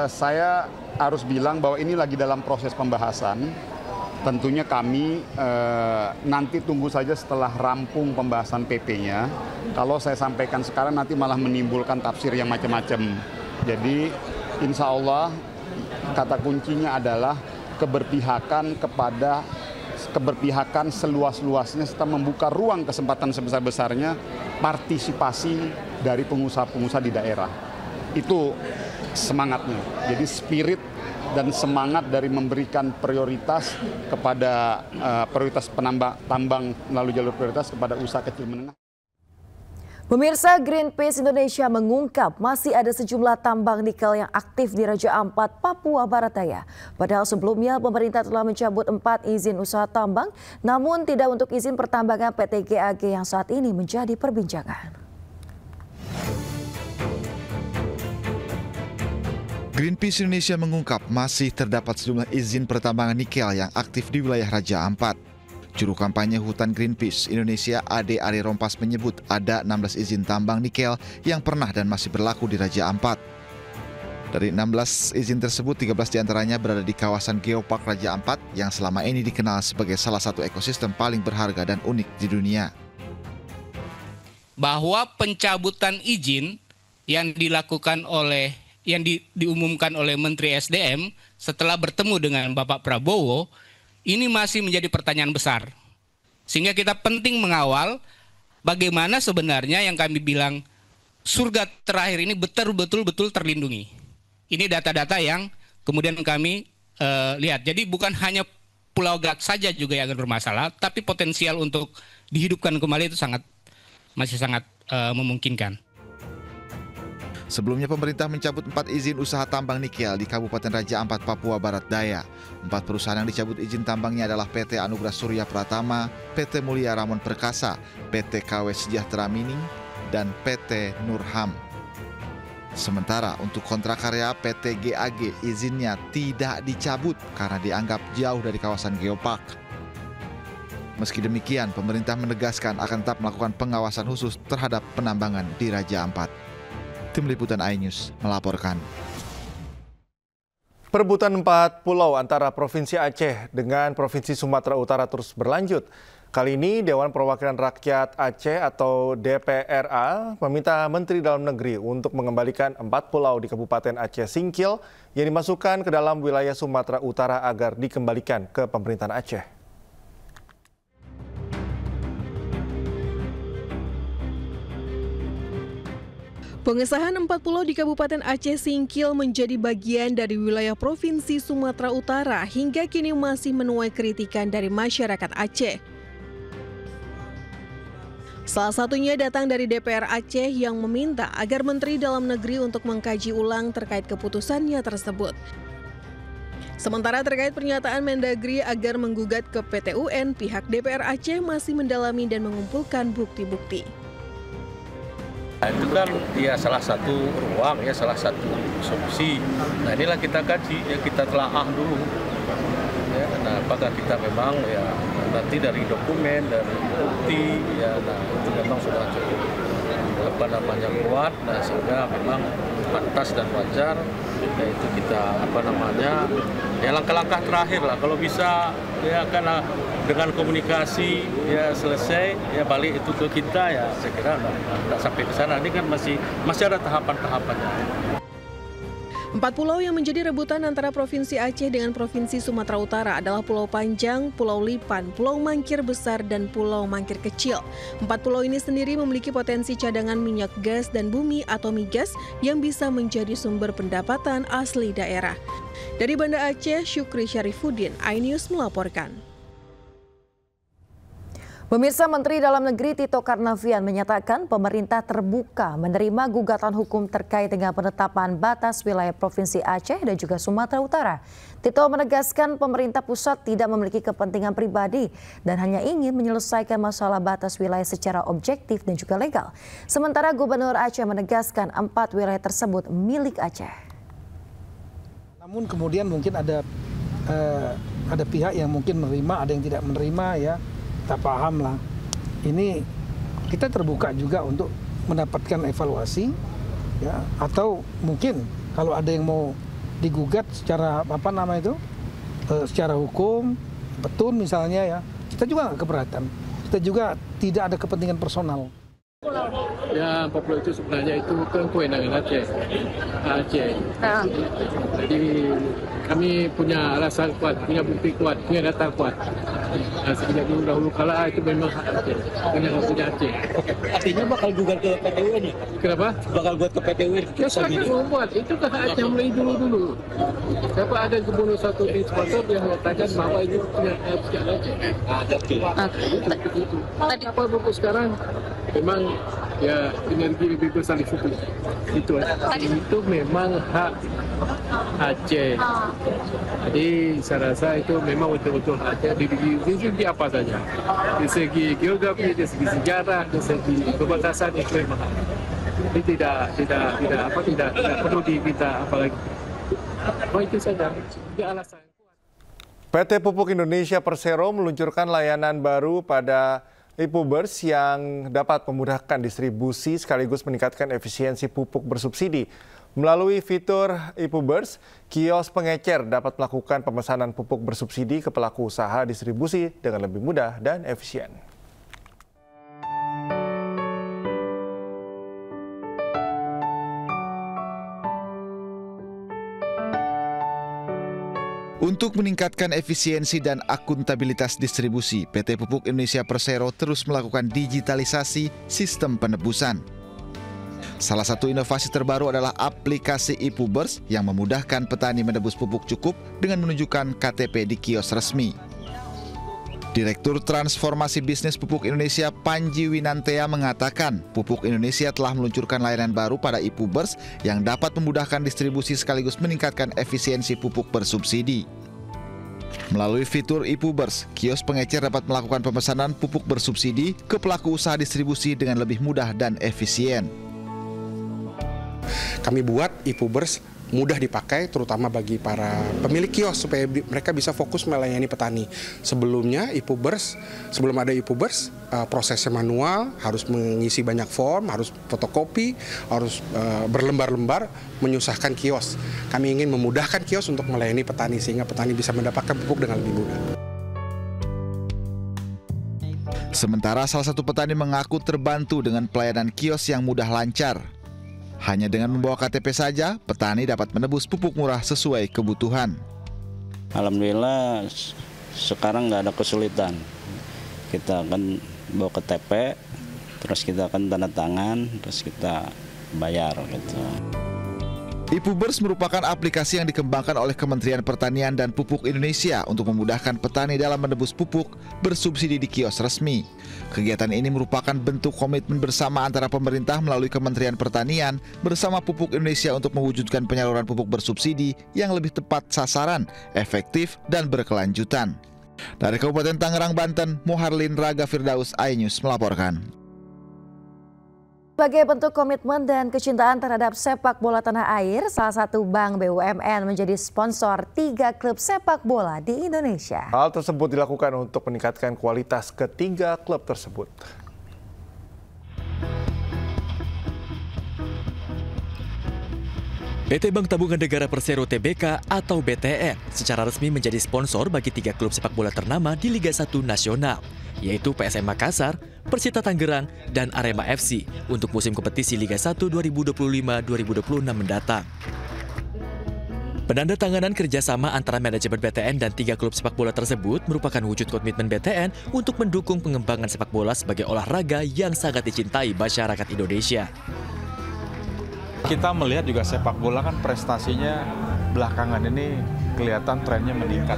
saya harus bilang bahwa ini lagi dalam proses pembahasan. Tentunya kami nanti tunggu saja setelah rampung pembahasan PP-nya. Kalau saya sampaikan sekarang nanti malah menimbulkan tafsir yang macam-macam. Jadi insya Allah kata kuncinya adalah keberpihakan seluas-luasnya serta membuka ruang kesempatan sebesar-besarnya partisipasi dari pengusaha-pengusaha di daerah. Itu semangatnya. Jadi spirit dan semangat dari memberikan prioritas kepada prioritas tambang melalui jalur prioritas kepada usaha kecil menengah. Pemirsa, Greenpeace Indonesia mengungkap masih ada sejumlah tambang nikel yang aktif di Raja Ampat, Papua Barat Daya. Padahal sebelumnya pemerintah telah mencabut 4 izin usaha tambang, namun tidak untuk izin pertambangan PT GAG yang saat ini menjadi perbincangan. Greenpeace Indonesia mengungkap masih terdapat sejumlah izin pertambangan nikel yang aktif di wilayah Raja Ampat. Juru kampanye Hutan Greenpeace Indonesia Ade Ari Rompas menyebut ada 16 izin tambang nikel yang pernah dan masih berlaku di Raja Ampat. Dari 16 izin tersebut, 13 diantaranya berada di kawasan Geopark Raja Ampat yang selama ini dikenal sebagai salah satu ekosistem paling berharga dan unik di dunia. Bahwa pencabutan izin yang dilakukan diumumkan oleh Menteri SDM setelah bertemu dengan Bapak Prabowo, ini masih menjadi pertanyaan besar. Sehingga kita penting mengawal bagaimana sebenarnya yang kami bilang surga terakhir ini betul-betul terlindungi. Ini data-data yang kemudian kami lihat. Jadi bukan hanya Pulau Gak saja juga yang bermasalah, tapi potensial untuk dihidupkan kembali itu masih sangat memungkinkan. Sebelumnya pemerintah mencabut 4 izin usaha tambang nikel di Kabupaten Raja Ampat, Papua Barat Daya. 4 perusahaan yang dicabut izin tambangnya adalah PT Anugerah Surya Pratama, PT Mulia Ramon Perkasa, PT KW Sejahtera Mining, dan PT Nurham. Sementara untuk kontrak karya PT GAG izinnya tidak dicabut karena dianggap jauh dari kawasan Geopark. Meski demikian, pemerintah menegaskan akan tetap melakukan pengawasan khusus terhadap penambangan di Raja Ampat. Tim Liputan iNews melaporkan. Perebutan 4 pulau antara Provinsi Aceh dengan Provinsi Sumatera Utara terus berlanjut. Kali ini Dewan Perwakilan Rakyat Aceh atau DPRA meminta Menteri Dalam Negeri untuk mengembalikan 4 pulau di Kabupaten Aceh Singkil yang dimasukkan ke dalam wilayah Sumatera Utara agar dikembalikan ke pemerintahan Aceh. Pengesahan 4 pulau di Kabupaten Aceh Singkil menjadi bagian dari wilayah Provinsi Sumatera Utara hingga kini masih menuai kritikan dari masyarakat Aceh. Salah satunya datang dari DPR Aceh yang meminta agar Menteri Dalam Negeri untuk mengkaji ulang terkait keputusannya tersebut. Sementara terkait pernyataan Mendagri agar menggugat ke PT UN, pihak DPR Aceh masih mendalami dan mengumpulkan bukti-bukti. Itu kan ya salah satu ruang, ya salah satu solusi. Nah inilah kita kaji, ya kita telaah dulu. Ya, nah, apakah kita memang ya nanti dari dokumen, dari bukti, ya nah itu memang sudah cukup kuat, nah sehingga memang pantas dan wajar, yaitu kita ya langkah-langkah terakhir lah kalau bisa ya karena dengan komunikasi ya selesai ya balik itu ke kita ya saya kira nggak sampai ke sana, ini kan masih ada tahapan-tahapannya. 4 pulau yang menjadi rebutan antara Provinsi Aceh dengan Provinsi Sumatera Utara adalah Pulau Panjang, Pulau Lipan, Pulau Mangkir Besar, dan Pulau Mangkir Kecil. 4 pulau ini sendiri memiliki potensi cadangan minyak gas dan bumi atau migas yang bisa menjadi sumber pendapatan asli daerah. Dari Banda Aceh, Syukri Syarifuddin, iNews melaporkan. Pemirsa, Menteri Dalam Negeri Tito Karnavian menyatakan pemerintah terbuka menerima gugatan hukum terkait dengan penetapan batas wilayah Provinsi Aceh dan juga Sumatera Utara. Tito menegaskan pemerintah pusat tidak memiliki kepentingan pribadi dan hanya ingin menyelesaikan masalah batas wilayah secara objektif dan juga legal. Sementara Gubernur Aceh menegaskan 4 wilayah tersebut milik Aceh. Namun kemudian mungkin ada pihak yang mungkin menerima, ada yang tidak menerima ya. Kita paham lah, ini kita terbuka juga untuk mendapatkan evaluasi, ya, atau mungkin kalau ada yang mau digugat secara secara hukum, petun misalnya ya, kita juga nggak keberatan, kita juga tidak ada kepentingan personal. Ya, 4 pulau itu sebenarnya itu kewenangan Aceh. Jadi kami punya alasan kuat, punya bukti kuat, punya data kuat. Nah, sejak dulu kala itu memang hak Aceh, punya Aceh. Artinya bakal gugat ke PT UN ya? Kenapa? Bakal gugat ke PT UN. Ya, sekarang membuat itu kan hak Aceh mulai dulu. Siapa ada gubernur satu di sponsor yang mengatakan bahwa itu punya Aceh. Tadi apa buku sekarang? Memang ya energi lebih besar di situ. Itu memang hak Aceh. Jadi saya rasa itu memang betul-betul hak Aceh di segi apa saja. Di segi geografi, di segi sejarah, di segi perbatasan itu memang hak. Jadi tidak perlu diminta apalagi. Oh, itu saja. Itu alasan. PT Pupuk Indonesia Persero meluncurkan layanan baru pada IPUBERS yang dapat memudahkan distribusi sekaligus meningkatkan efisiensi pupuk bersubsidi. Melalui fitur IPUBERS, kios pengecer dapat melakukan pemesanan pupuk bersubsidi ke pelaku usaha distribusi dengan lebih mudah dan efisien. Untuk meningkatkan efisiensi dan akuntabilitas distribusi, PT Pupuk Indonesia Persero terus melakukan digitalisasi sistem penebusan. Salah satu inovasi terbaru adalah aplikasi IPUBERS yang memudahkan petani menebus pupuk cukup dengan menunjukkan KTP di kios resmi. Direktur Transformasi Bisnis Pupuk Indonesia Panji Winantea mengatakan Pupuk Indonesia telah meluncurkan layanan baru pada IPUBERS yang dapat memudahkan distribusi sekaligus meningkatkan efisiensi pupuk bersubsidi. Melalui fitur IPUBERS, kios pengecer dapat melakukan pemesanan pupuk bersubsidi ke pelaku usaha distribusi dengan lebih mudah dan efisien. Kami buat IPUBERS mudah dipakai terutama bagi para pemilik kios supaya mereka bisa fokus melayani petani. Sebelum ada IPUBERS, prosesnya manual, harus mengisi banyak form, harus fotokopi, harus berlembar-lembar, menyusahkan kios. Kami ingin memudahkan kios untuk melayani petani sehingga petani bisa mendapatkan pupuk dengan lebih mudah. Sementara salah satu petani mengaku terbantu dengan pelayanan kios yang mudah lancar. Hanya dengan membawa KTP saja, petani dapat menebus pupuk murah sesuai kebutuhan. Alhamdulillah sekarang nggak ada kesulitan. Kita akan bawa KTP, terus kita akan tanda tangan, terus kita bayar gitu. IPUBERS merupakan aplikasi yang dikembangkan oleh Kementerian Pertanian dan Pupuk Indonesia untuk memudahkan petani dalam menebus pupuk bersubsidi di kios resmi. Kegiatan ini merupakan bentuk komitmen bersama antara pemerintah melalui Kementerian Pertanian bersama Pupuk Indonesia untuk mewujudkan penyaluran pupuk bersubsidi yang lebih tepat sasaran, efektif, dan berkelanjutan. Dari Kabupaten Tangerang, Banten, Muharlin Raga Firdaus, iNews melaporkan. Sebagai bentuk komitmen dan kecintaan terhadap sepak bola tanah air, salah satu bank BUMN menjadi sponsor 3 klub sepak bola di Indonesia. Hal tersebut dilakukan untuk meningkatkan kualitas ketiga klub tersebut. PT Bank Tabungan Negara Persero Tbk atau BTN secara resmi menjadi sponsor bagi 3 klub sepak bola ternama di Liga 1 Nasional, yaitu PSM Makassar, Persita Tangerang, dan Arema FC untuk musim kompetisi Liga 1 2025-2026 mendatang. Penandatanganan kerjasama antara manajemen BTN dan 3 klub sepak bola tersebut merupakan wujud komitmen BTN untuk mendukung pengembangan sepak bola sebagai olahraga yang sangat dicintai masyarakat Indonesia. Kita melihat juga sepak bola kan prestasinya belakangan ini kelihatan trennya meningkat.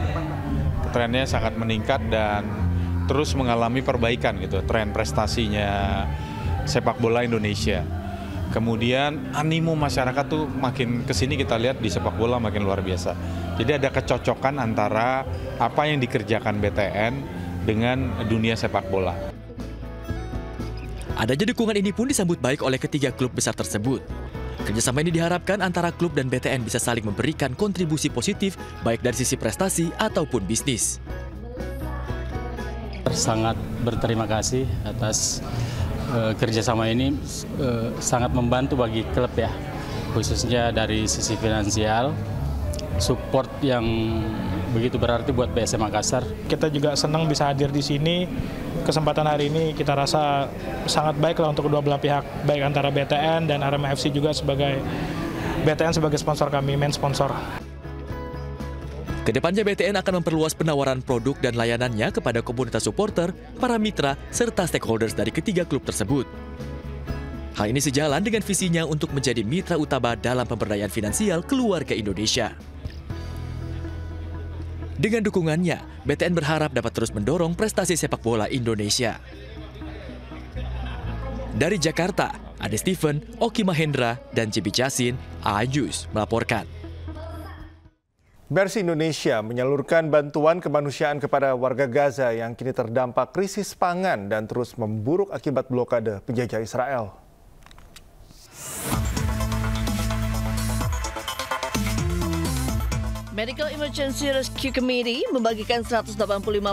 Trennya sangat meningkat dan terus mengalami perbaikan gitu, tren prestasinya sepak bola Indonesia. Kemudian animo masyarakat tuh makin kesini kita lihat di sepak bola makin luar biasa. Jadi ada kecocokan antara apa yang dikerjakan BTN dengan dunia sepak bola. Adanya dukungan ini pun disambut baik oleh ketiga klub besar tersebut. Kerjasama ini diharapkan antara klub dan BTN bisa saling memberikan kontribusi positif baik dari sisi prestasi ataupun bisnis. Sangat berterima kasih atas kerjasama ini, sangat membantu bagi klub ya, khususnya dari sisi finansial, support yang begitu berarti buat PSM Makassar. Kita juga senang bisa hadir di sini. Kesempatan hari ini kita rasa sangat baik lah untuk kedua belah pihak, baik antara BTN dan Arema FC juga sebagai BTN sebagai sponsor kami, main sponsor. Kedepannya BTN akan memperluas penawaran produk dan layanannya kepada komunitas supporter, para mitra, serta stakeholders dari ketiga klub tersebut. Hal ini sejalan dengan visinya untuk menjadi mitra utama dalam pemberdayaan finansial keluarga Indonesia. Dengan dukungannya, BTN berharap dapat terus mendorong prestasi sepak bola Indonesia. Dari Jakarta, Ade Steven, Oki Mahendra, dan Cibi Jasin, Ajus melaporkan. Mercy Indonesia menyalurkan bantuan kemanusiaan kepada warga Gaza yang kini terdampak krisis pangan dan terus memburuk akibat blokade penjajah Israel. Medical Emergency Rescue Committee membagikan 185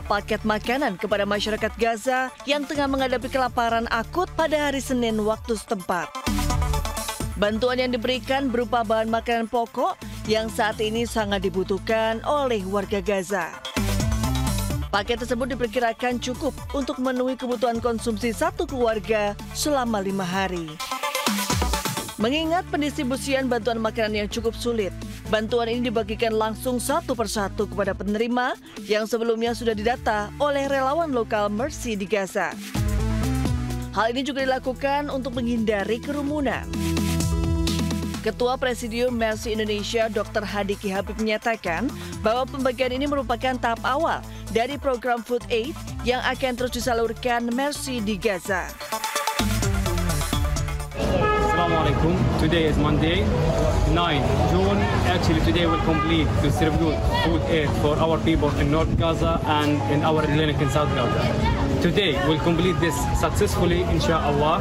paket makanan kepada masyarakat Gaza yang tengah menghadapi kelaparan akut pada hari Senin waktu setempat. Bantuan yang diberikan berupa bahan makanan pokok yang saat ini sangat dibutuhkan oleh warga Gaza. Paket tersebut diperkirakan cukup untuk memenuhi kebutuhan konsumsi satu keluarga selama 5 hari. Mengingat pendistribusian bantuan makanan yang cukup sulit, bantuan ini dibagikan langsung satu persatu kepada penerima yang sebelumnya sudah didata oleh relawan lokal Mercy di Gaza. Hal ini juga dilakukan untuk menghindari kerumunan. Ketua Presidium Mercy Indonesia Dr. Hadiki Habib menyatakan bahwa pembagian ini merupakan tahap awal dari program Food Aid yang akan terus disalurkan Mercy di Gaza. Assalamualaikum. Today is Monday, 9 June. Actually, today we'll complete distribute food aid for our people in North Gaza and in our clinic in South Gaza. Today we'll complete this successfully, inshallah,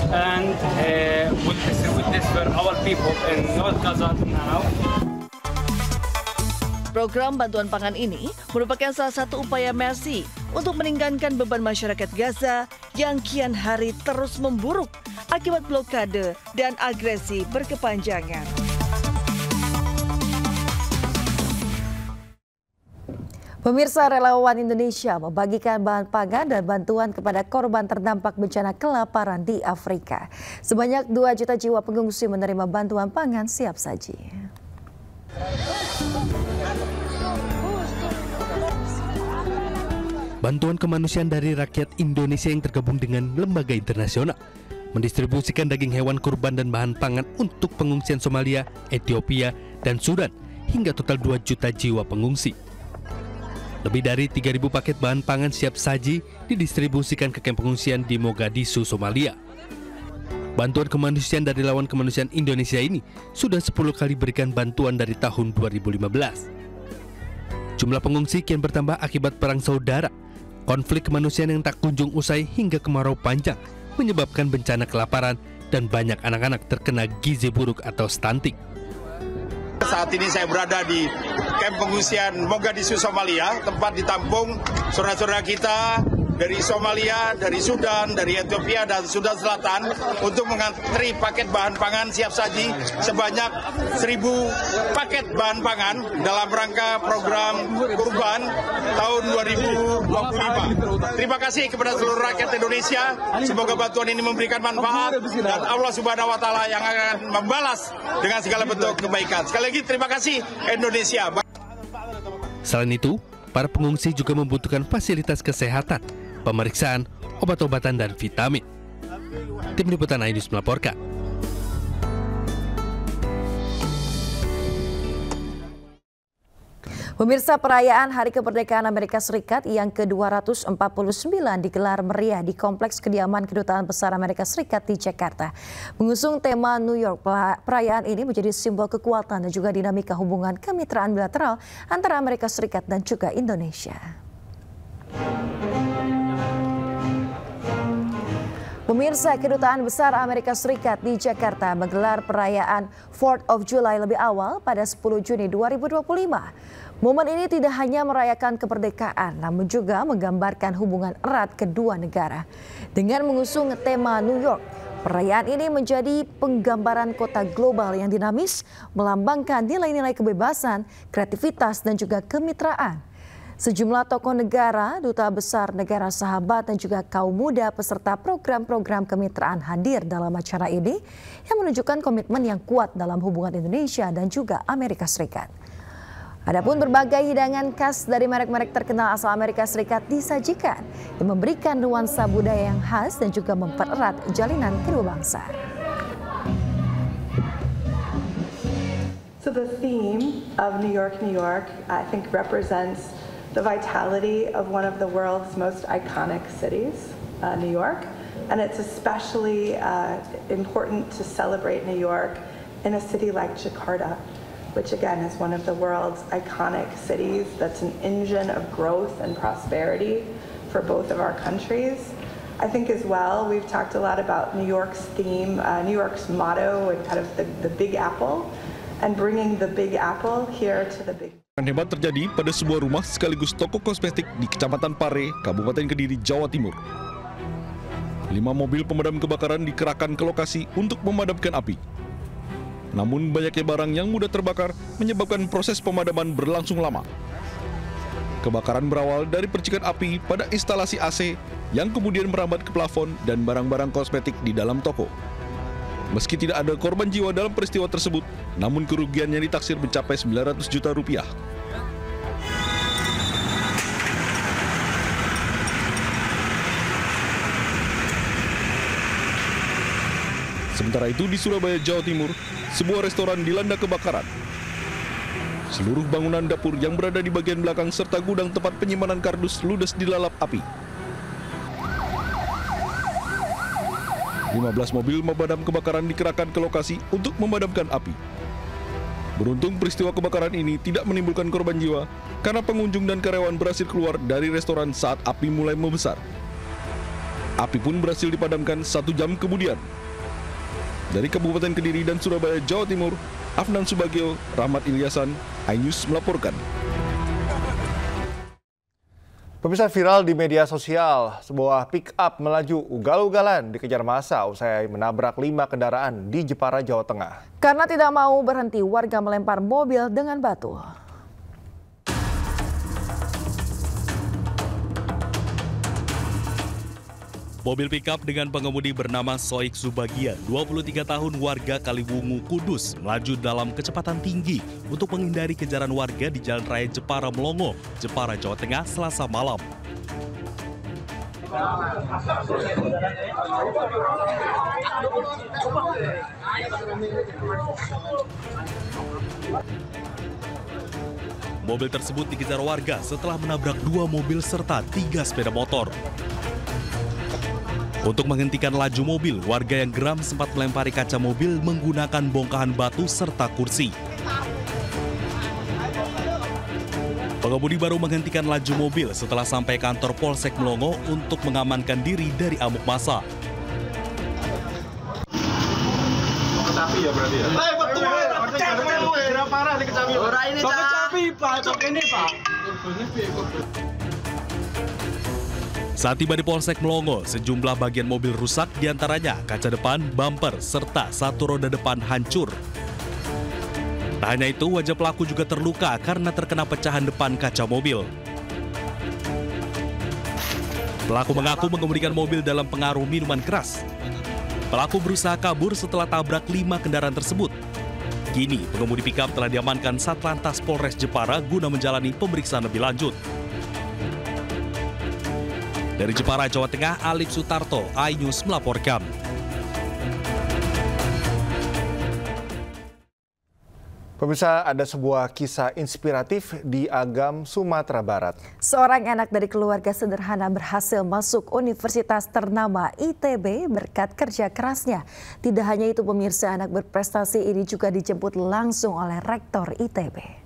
and we'll distribute this for our people in North Gaza now. Program bantuan pangan ini merupakan salah satu upaya Mercy untuk meringankan beban masyarakat Gaza yang kian hari terus memburuk akibat blokade dan agresi berkepanjangan. Pemirsa, relawan Indonesia membagikan bahan pangan dan bantuan kepada korban terdampak bencana kelaparan di Afrika. Sebanyak 2 juta jiwa pengungsi menerima bantuan pangan siap saji. Bantuan kemanusiaan dari rakyat Indonesia yang tergabung dengan lembaga internasional mendistribusikan daging hewan kurban dan bahan pangan untuk pengungsian Somalia, Ethiopia, dan Sudan hingga total 2 juta jiwa pengungsi. Lebih dari 3.000 paket bahan pangan siap saji didistribusikan ke kamp pengungsian di Mogadishu, Somalia. Bantuan kemanusiaan dari Relawan Kemanusiaan Indonesia ini sudah 10 kali berikan bantuan dari tahun 2015. Jumlah pengungsi kian bertambah akibat perang saudara, konflik kemanusiaan yang tak kunjung usai hingga kemarau panjang, menyebabkan bencana kelaparan dan banyak anak-anak terkena gizi buruk atau stunting. Saat ini saya berada di kamp pengungsian Mogadishu, Somalia, tempat ditampung saudara-saudara kita dari Somalia, dari Sudan, dari Ethiopia, dan Sudan Selatan untuk mengantri paket bahan pangan siap saji sebanyak 1.000 paket bahan pangan dalam rangka program Kurban tahun 2025. Terima kasih kepada seluruh rakyat Indonesia. Semoga bantuan ini memberikan manfaat dan Allah Subhanahu wa Ta'ala yang akan membalas dengan segala bentuk kebaikan. Sekali lagi terima kasih Indonesia. Selain itu, para pengungsi juga membutuhkan fasilitas kesehatan, pemeriksaan, obat-obatan, dan vitamin. Tim Liputan iNews melaporkan. Pemirsa, perayaan Hari Kemerdekaan Amerika Serikat yang ke-249 digelar meriah di Kompleks Kediaman Kedutaan Besar Amerika Serikat di Jakarta. Mengusung tema New York, perayaan ini menjadi simbol kekuatan dan juga dinamika hubungan kemitraan bilateral antara Amerika Serikat dan juga Indonesia. Pemirsa, Kedutaan Besar Amerika Serikat di Jakarta menggelar perayaan 4th of July lebih awal pada 10 Juni 2025. Momen ini tidak hanya merayakan kemerdekaan, namun juga menggambarkan hubungan erat kedua negara. Dengan mengusung tema New York, perayaan ini menjadi penggambaran kota global yang dinamis, melambangkan nilai-nilai kebebasan, kreativitas, dan juga kemitraan. Sejumlah tokoh negara, duta besar negara sahabat, dan juga kaum muda peserta program-program kemitraan hadir dalam acara ini yang menunjukkan komitmen yang kuat dalam hubungan Indonesia dan juga Amerika Serikat. Adapun berbagai hidangan khas dari merek-merek terkenal asal Amerika Serikat disajikan yang memberikan nuansa budaya yang khas dan juga mempererat jalinan kedua bangsa. So the theme of New York, New York, I think represents the vitality of one of the world's most iconic cities, New York, and it's especially important to celebrate New York in a city like Jakarta, which again is one of the world's iconic cities that's an engine of growth and prosperity for both of our countries. I think as well, we've talked a lot about New York's theme, New York's motto and kind of the Big Apple, and bringing the Big Apple here to the Big. Hebat terjadi pada sebuah rumah sekaligus toko kosmetik di Kecamatan Pare, Kabupaten Kediri, Jawa Timur. 5 mobil pemadam kebakaran dikerahkan ke lokasi untuk memadamkan api. Namun banyaknya barang yang mudah terbakar menyebabkan proses pemadaman berlangsung lama. Kebakaran berawal dari percikan api pada instalasi AC yang kemudian merambat ke plafon dan barang-barang kosmetik di dalam toko. Meski tidak ada korban jiwa dalam peristiwa tersebut, namun kerugiannya ditaksir mencapai 900 juta rupiah. Sementara itu di Surabaya, Jawa Timur, sebuah restoran dilanda kebakaran. Seluruh bangunan dapur yang berada di bagian belakang serta gudang tempat penyimpanan kardus ludes dilalap api. 15 mobil pemadam kebakaran dikerahkan ke lokasi untuk memadamkan api. Beruntung peristiwa kebakaran ini tidak menimbulkan korban jiwa karena pengunjung dan karyawan berhasil keluar dari restoran saat api mulai membesar. Api pun berhasil dipadamkan 1 jam kemudian. Dari Kabupaten Kediri dan Surabaya, Jawa Timur, Afnan Subagio, Rahmat Ilyasan, iNews melaporkan. Pemirsa, viral di media sosial, sebuah pick-up melaju ugal-ugalan dikejar massa usai menabrak 5 kendaraan di Jepara, Jawa Tengah. Karena tidak mau berhenti, warga melempar mobil dengan batu. Mobil pickup dengan pengemudi bernama Soik Subagia, 23 tahun warga Kaliwungu, Kudus, melaju dalam kecepatan tinggi untuk menghindari kejaran warga di Jalan Raya Jepara Melongo, Jepara, Jawa Tengah, Selasa malam. Mobil tersebut dikejar warga setelah menabrak 2 mobil serta 3 sepeda motor. Untuk menghentikan laju mobil, warga yang geram sempat melempari kaca mobil menggunakan bongkahan batu serta kursi. Pengemudi baru menghentikan laju mobil setelah sampai kantor Polsek Melongo untuk mengamankan diri dari amuk massa. Kecapi ya berarti ya? Betul, berapa parah di kecapi? Orang ini kecapi, Pak. Ini, Pak. Saat tiba di Polsek Melongo, sejumlah bagian mobil rusak, diantaranya kaca depan, bumper, serta satu roda depan hancur. Tak hanya itu, wajah pelaku juga terluka karena terkena pecahan depan kaca mobil. Pelaku mengaku mengemudikan mobil dalam pengaruh minuman keras. Pelaku berusaha kabur setelah tabrak 5 kendaraan tersebut. Kini, pengemudi pikap telah diamankan Satlantas Polres Jepara guna menjalani pemeriksaan lebih lanjut. Dari Jepara, Jawa Tengah, Alif Sutarto, iNews melaporkan. Pemirsa, ada sebuah kisah inspiratif di Agam, Sumatera Barat. Seorang anak dari keluarga sederhana berhasil masuk universitas ternama ITB berkat kerja kerasnya. Tidak hanya itu pemirsa, anak berprestasi ini juga dijemput langsung oleh rektor ITB.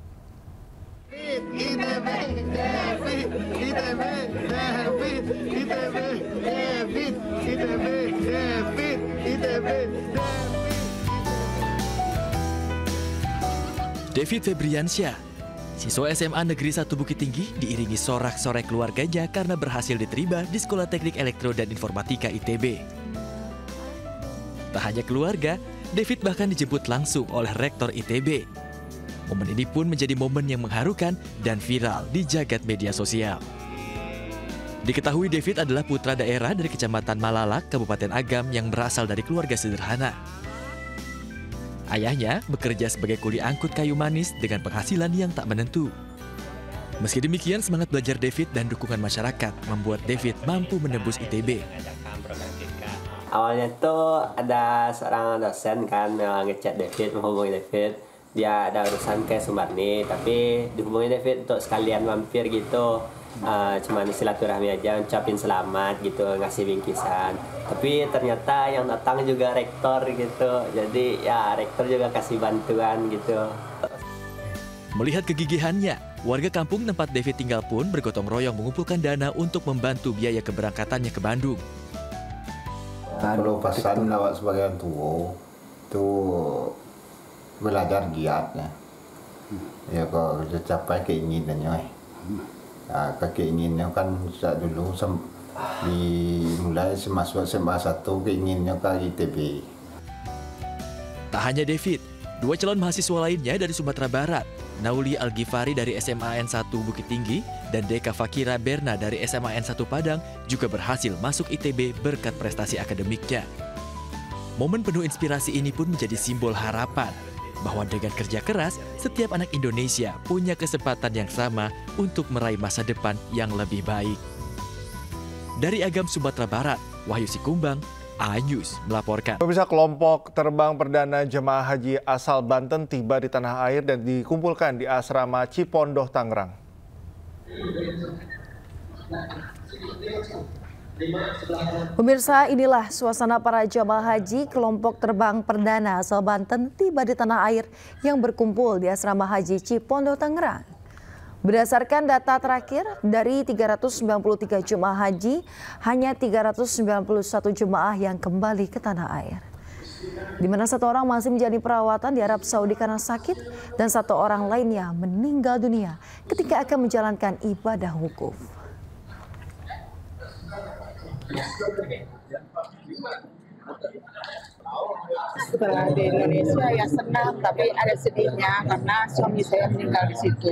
David Febriansyah, siswa SMA Negeri 1 Bukit Tinggi, diiringi sorak-sorai keluarganya karena berhasil diterima di Sekolah Teknik Elektro dan Informatika ITB. Tak hanya keluarga, David bahkan dijemput langsung oleh rektor ITB. Momen ini pun menjadi momen yang mengharukan dan viral di jagat media sosial. Diketahui David adalah putra daerah dari Kecamatan Malalak, Kabupaten Agam yang berasal dari keluarga sederhana. Ayahnya bekerja sebagai kuli angkut kayu manis dengan penghasilan yang tak menentu. Meski demikian, semangat belajar David dan dukungan masyarakat membuat David mampu menembus ITB. Awalnya tuh ada seorang dosen kan ngechat David, menghubungi David. Dia ada urusan ke Sumarni, tapi dihubungi David untuk sekalian mampir gitu. Cuman silaturahmi aja, ucapin selamat gitu, ngasih bingkisan. Tapi ternyata yang datang juga rektor gitu. Jadi ya rektor juga kasih bantuan gitu. Melihat kegigihannya, warga kampung tempat David tinggal pun bergotong royong mengumpulkan dana untuk membantu biaya keberangkatannya ke Bandung. Kalau pesan lewat sebagai tua itu belajar giatnya. Ya kalau capai keinginannya. Keinginannya kan sejak dulu dimulai masuk SMA 1 keinginannya ke ITB. Tak hanya David, dua calon mahasiswa lainnya dari Sumatera Barat, Nauli Al-Ghifari dari SMA N1 Bukit Tinggi dan Deka Fakira Berna dari SMA N1 Padang juga berhasil masuk ITB berkat prestasi akademiknya. Momen penuh inspirasi ini pun menjadi simbol harapan bahwa dengan kerja keras, setiap anak Indonesia punya kesempatan yang sama untuk meraih masa depan yang lebih baik. Dari Agam, Sumatera Barat, Wahyu Sikumbang, iNews melaporkan. Pemirsa, kelompok terbang perdana jemaah haji asal Banten tiba di tanah air dan dikumpulkan di asrama Cipondoh, Tangerang. Pemirsa, inilah suasana para jemaah haji kelompok terbang perdana asal Banten tiba di tanah air yang berkumpul di asrama haji Cipondoh, Tangerang. Berdasarkan data terakhir, dari 393 jemaah haji, hanya 391 jemaah yang kembali ke tanah air. Di mana satu orang masih menjalani perawatan di Arab Saudi karena sakit dan satu orang lainnya meninggal dunia ketika akan menjalankan ibadah wukuf. Setelah di Indonesia ya senang, tapi ada sedihnya karena suami saya meninggal di situ.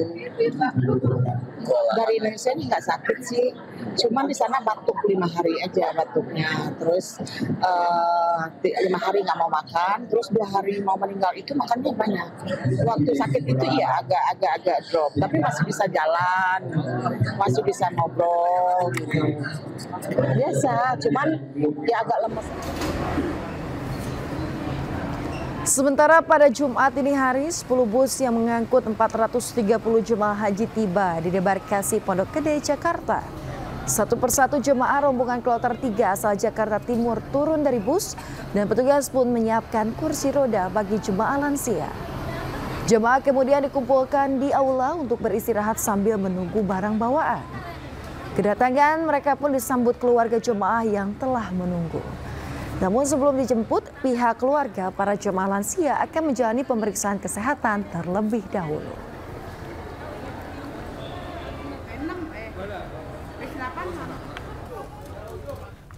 Dari Indonesia ini nggak sakit sih, cuman di sana batuk 5 hari aja batuknya. Terus 5 hari nggak mau makan, terus 2 hari mau meninggal itu makannya banyak. Waktu sakit itu ya agak drop, tapi masih bisa jalan, masih bisa ngobrol gitu. Biasa, cuman ya agak lemes. Sementara pada Jumat ini hari, 10 bus yang mengangkut 430 jemaah haji tiba di debarkasi Pondok Gede, Jakarta. Satu persatu jemaah rombongan kloter 3 asal Jakarta Timur turun dari bus dan petugas pun menyiapkan kursi roda bagi jemaah lansia. Jemaah kemudian dikumpulkan di aula untuk beristirahat sambil menunggu barang bawaan. Kedatangan mereka pun disambut keluarga jemaah yang telah menunggu. Namun sebelum dijemput, pihak keluarga para jemaah lansia akan menjalani pemeriksaan kesehatan terlebih dahulu.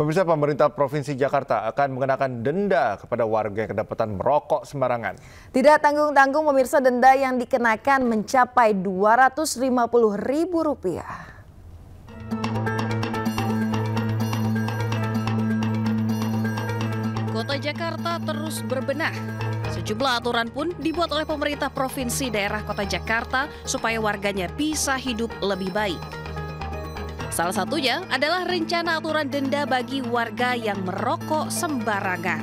Pemirsa, pemerintah Provinsi Jakarta akan mengenakan denda kepada warga yang kedapatan merokok sembarangan. Tidak tanggung-tanggung pemirsa, denda yang dikenakan mencapai Rp250.000. Kota Jakarta terus berbenah. Sejumlah aturan pun dibuat oleh pemerintah provinsi daerah Kota Jakarta supaya warganya bisa hidup lebih baik. Salah satunya adalah rencana aturan denda bagi warga yang merokok sembarangan.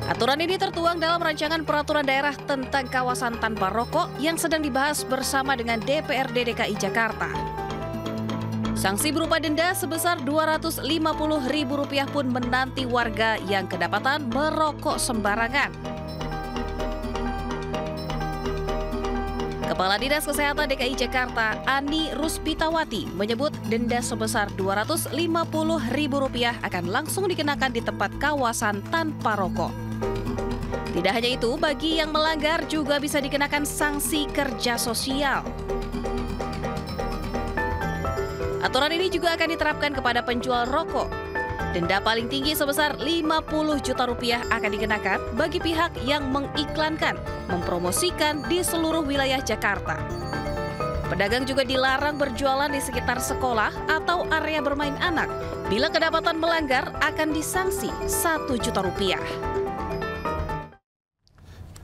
Aturan ini tertuang dalam rancangan peraturan daerah tentang kawasan tanpa rokok yang sedang dibahas bersama dengan DPRD DKI Jakarta. Sanksi berupa denda sebesar Rp250.000 pun menanti warga yang kedapatan merokok sembarangan. Kepala Dinas Kesehatan DKI Jakarta, Ani Ruspitawati, menyebut denda sebesar Rp250.000 akan langsung dikenakan di tempat kawasan tanpa rokok. Tidak hanya itu, bagi yang melanggar juga bisa dikenakan sanksi kerja sosial. Aturan ini juga akan diterapkan kepada penjual rokok. Denda paling tinggi sebesar Rp50 juta akan dikenakan bagi pihak yang mengiklankan, mempromosikan di seluruh wilayah Jakarta. Pedagang juga dilarang berjualan di sekitar sekolah atau area bermain anak. Bila kedapatan melanggar, akan disanksi Rp1 juta.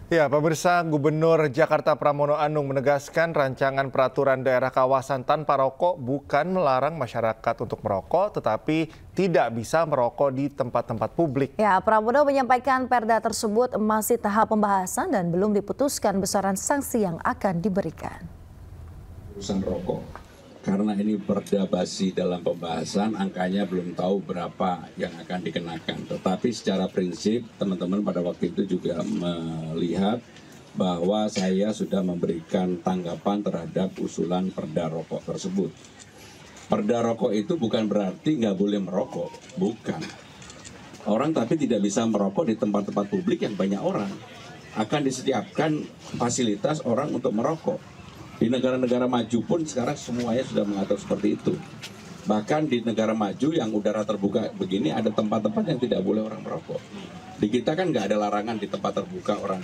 Ya, pemirsa, Gubernur Jakarta Pramono Anung menegaskan rancangan peraturan daerah kawasan tanpa rokok bukan melarang masyarakat untuk merokok, tetapi tidak bisa merokok di tempat-tempat publik. Ya, Pramono menyampaikan perda tersebut masih tahap pembahasan dan belum diputuskan besaran sanksi yang akan diberikan. Urusan rokok, karena ini perda basi dalam pembahasan, angkanya belum tahu berapa yang akan dikenakan. Tetapi secara prinsip, teman-teman pada waktu itu juga melihat bahwa saya sudah memberikan tanggapan terhadap usulan perda rokok tersebut. Perda rokok itu bukan berarti nggak boleh merokok, bukan. Orang tapi tidak bisa merokok di tempat-tempat publik yang banyak orang. Akan disediakan fasilitas orang untuk merokok. Di negara-negara maju pun sekarang semuanya sudah mengatur seperti itu. Bahkan di negara maju yang udara terbuka begini ada tempat-tempat yang tidak boleh orang merokok. Di kita kan nggak ada larangan di tempat terbuka orang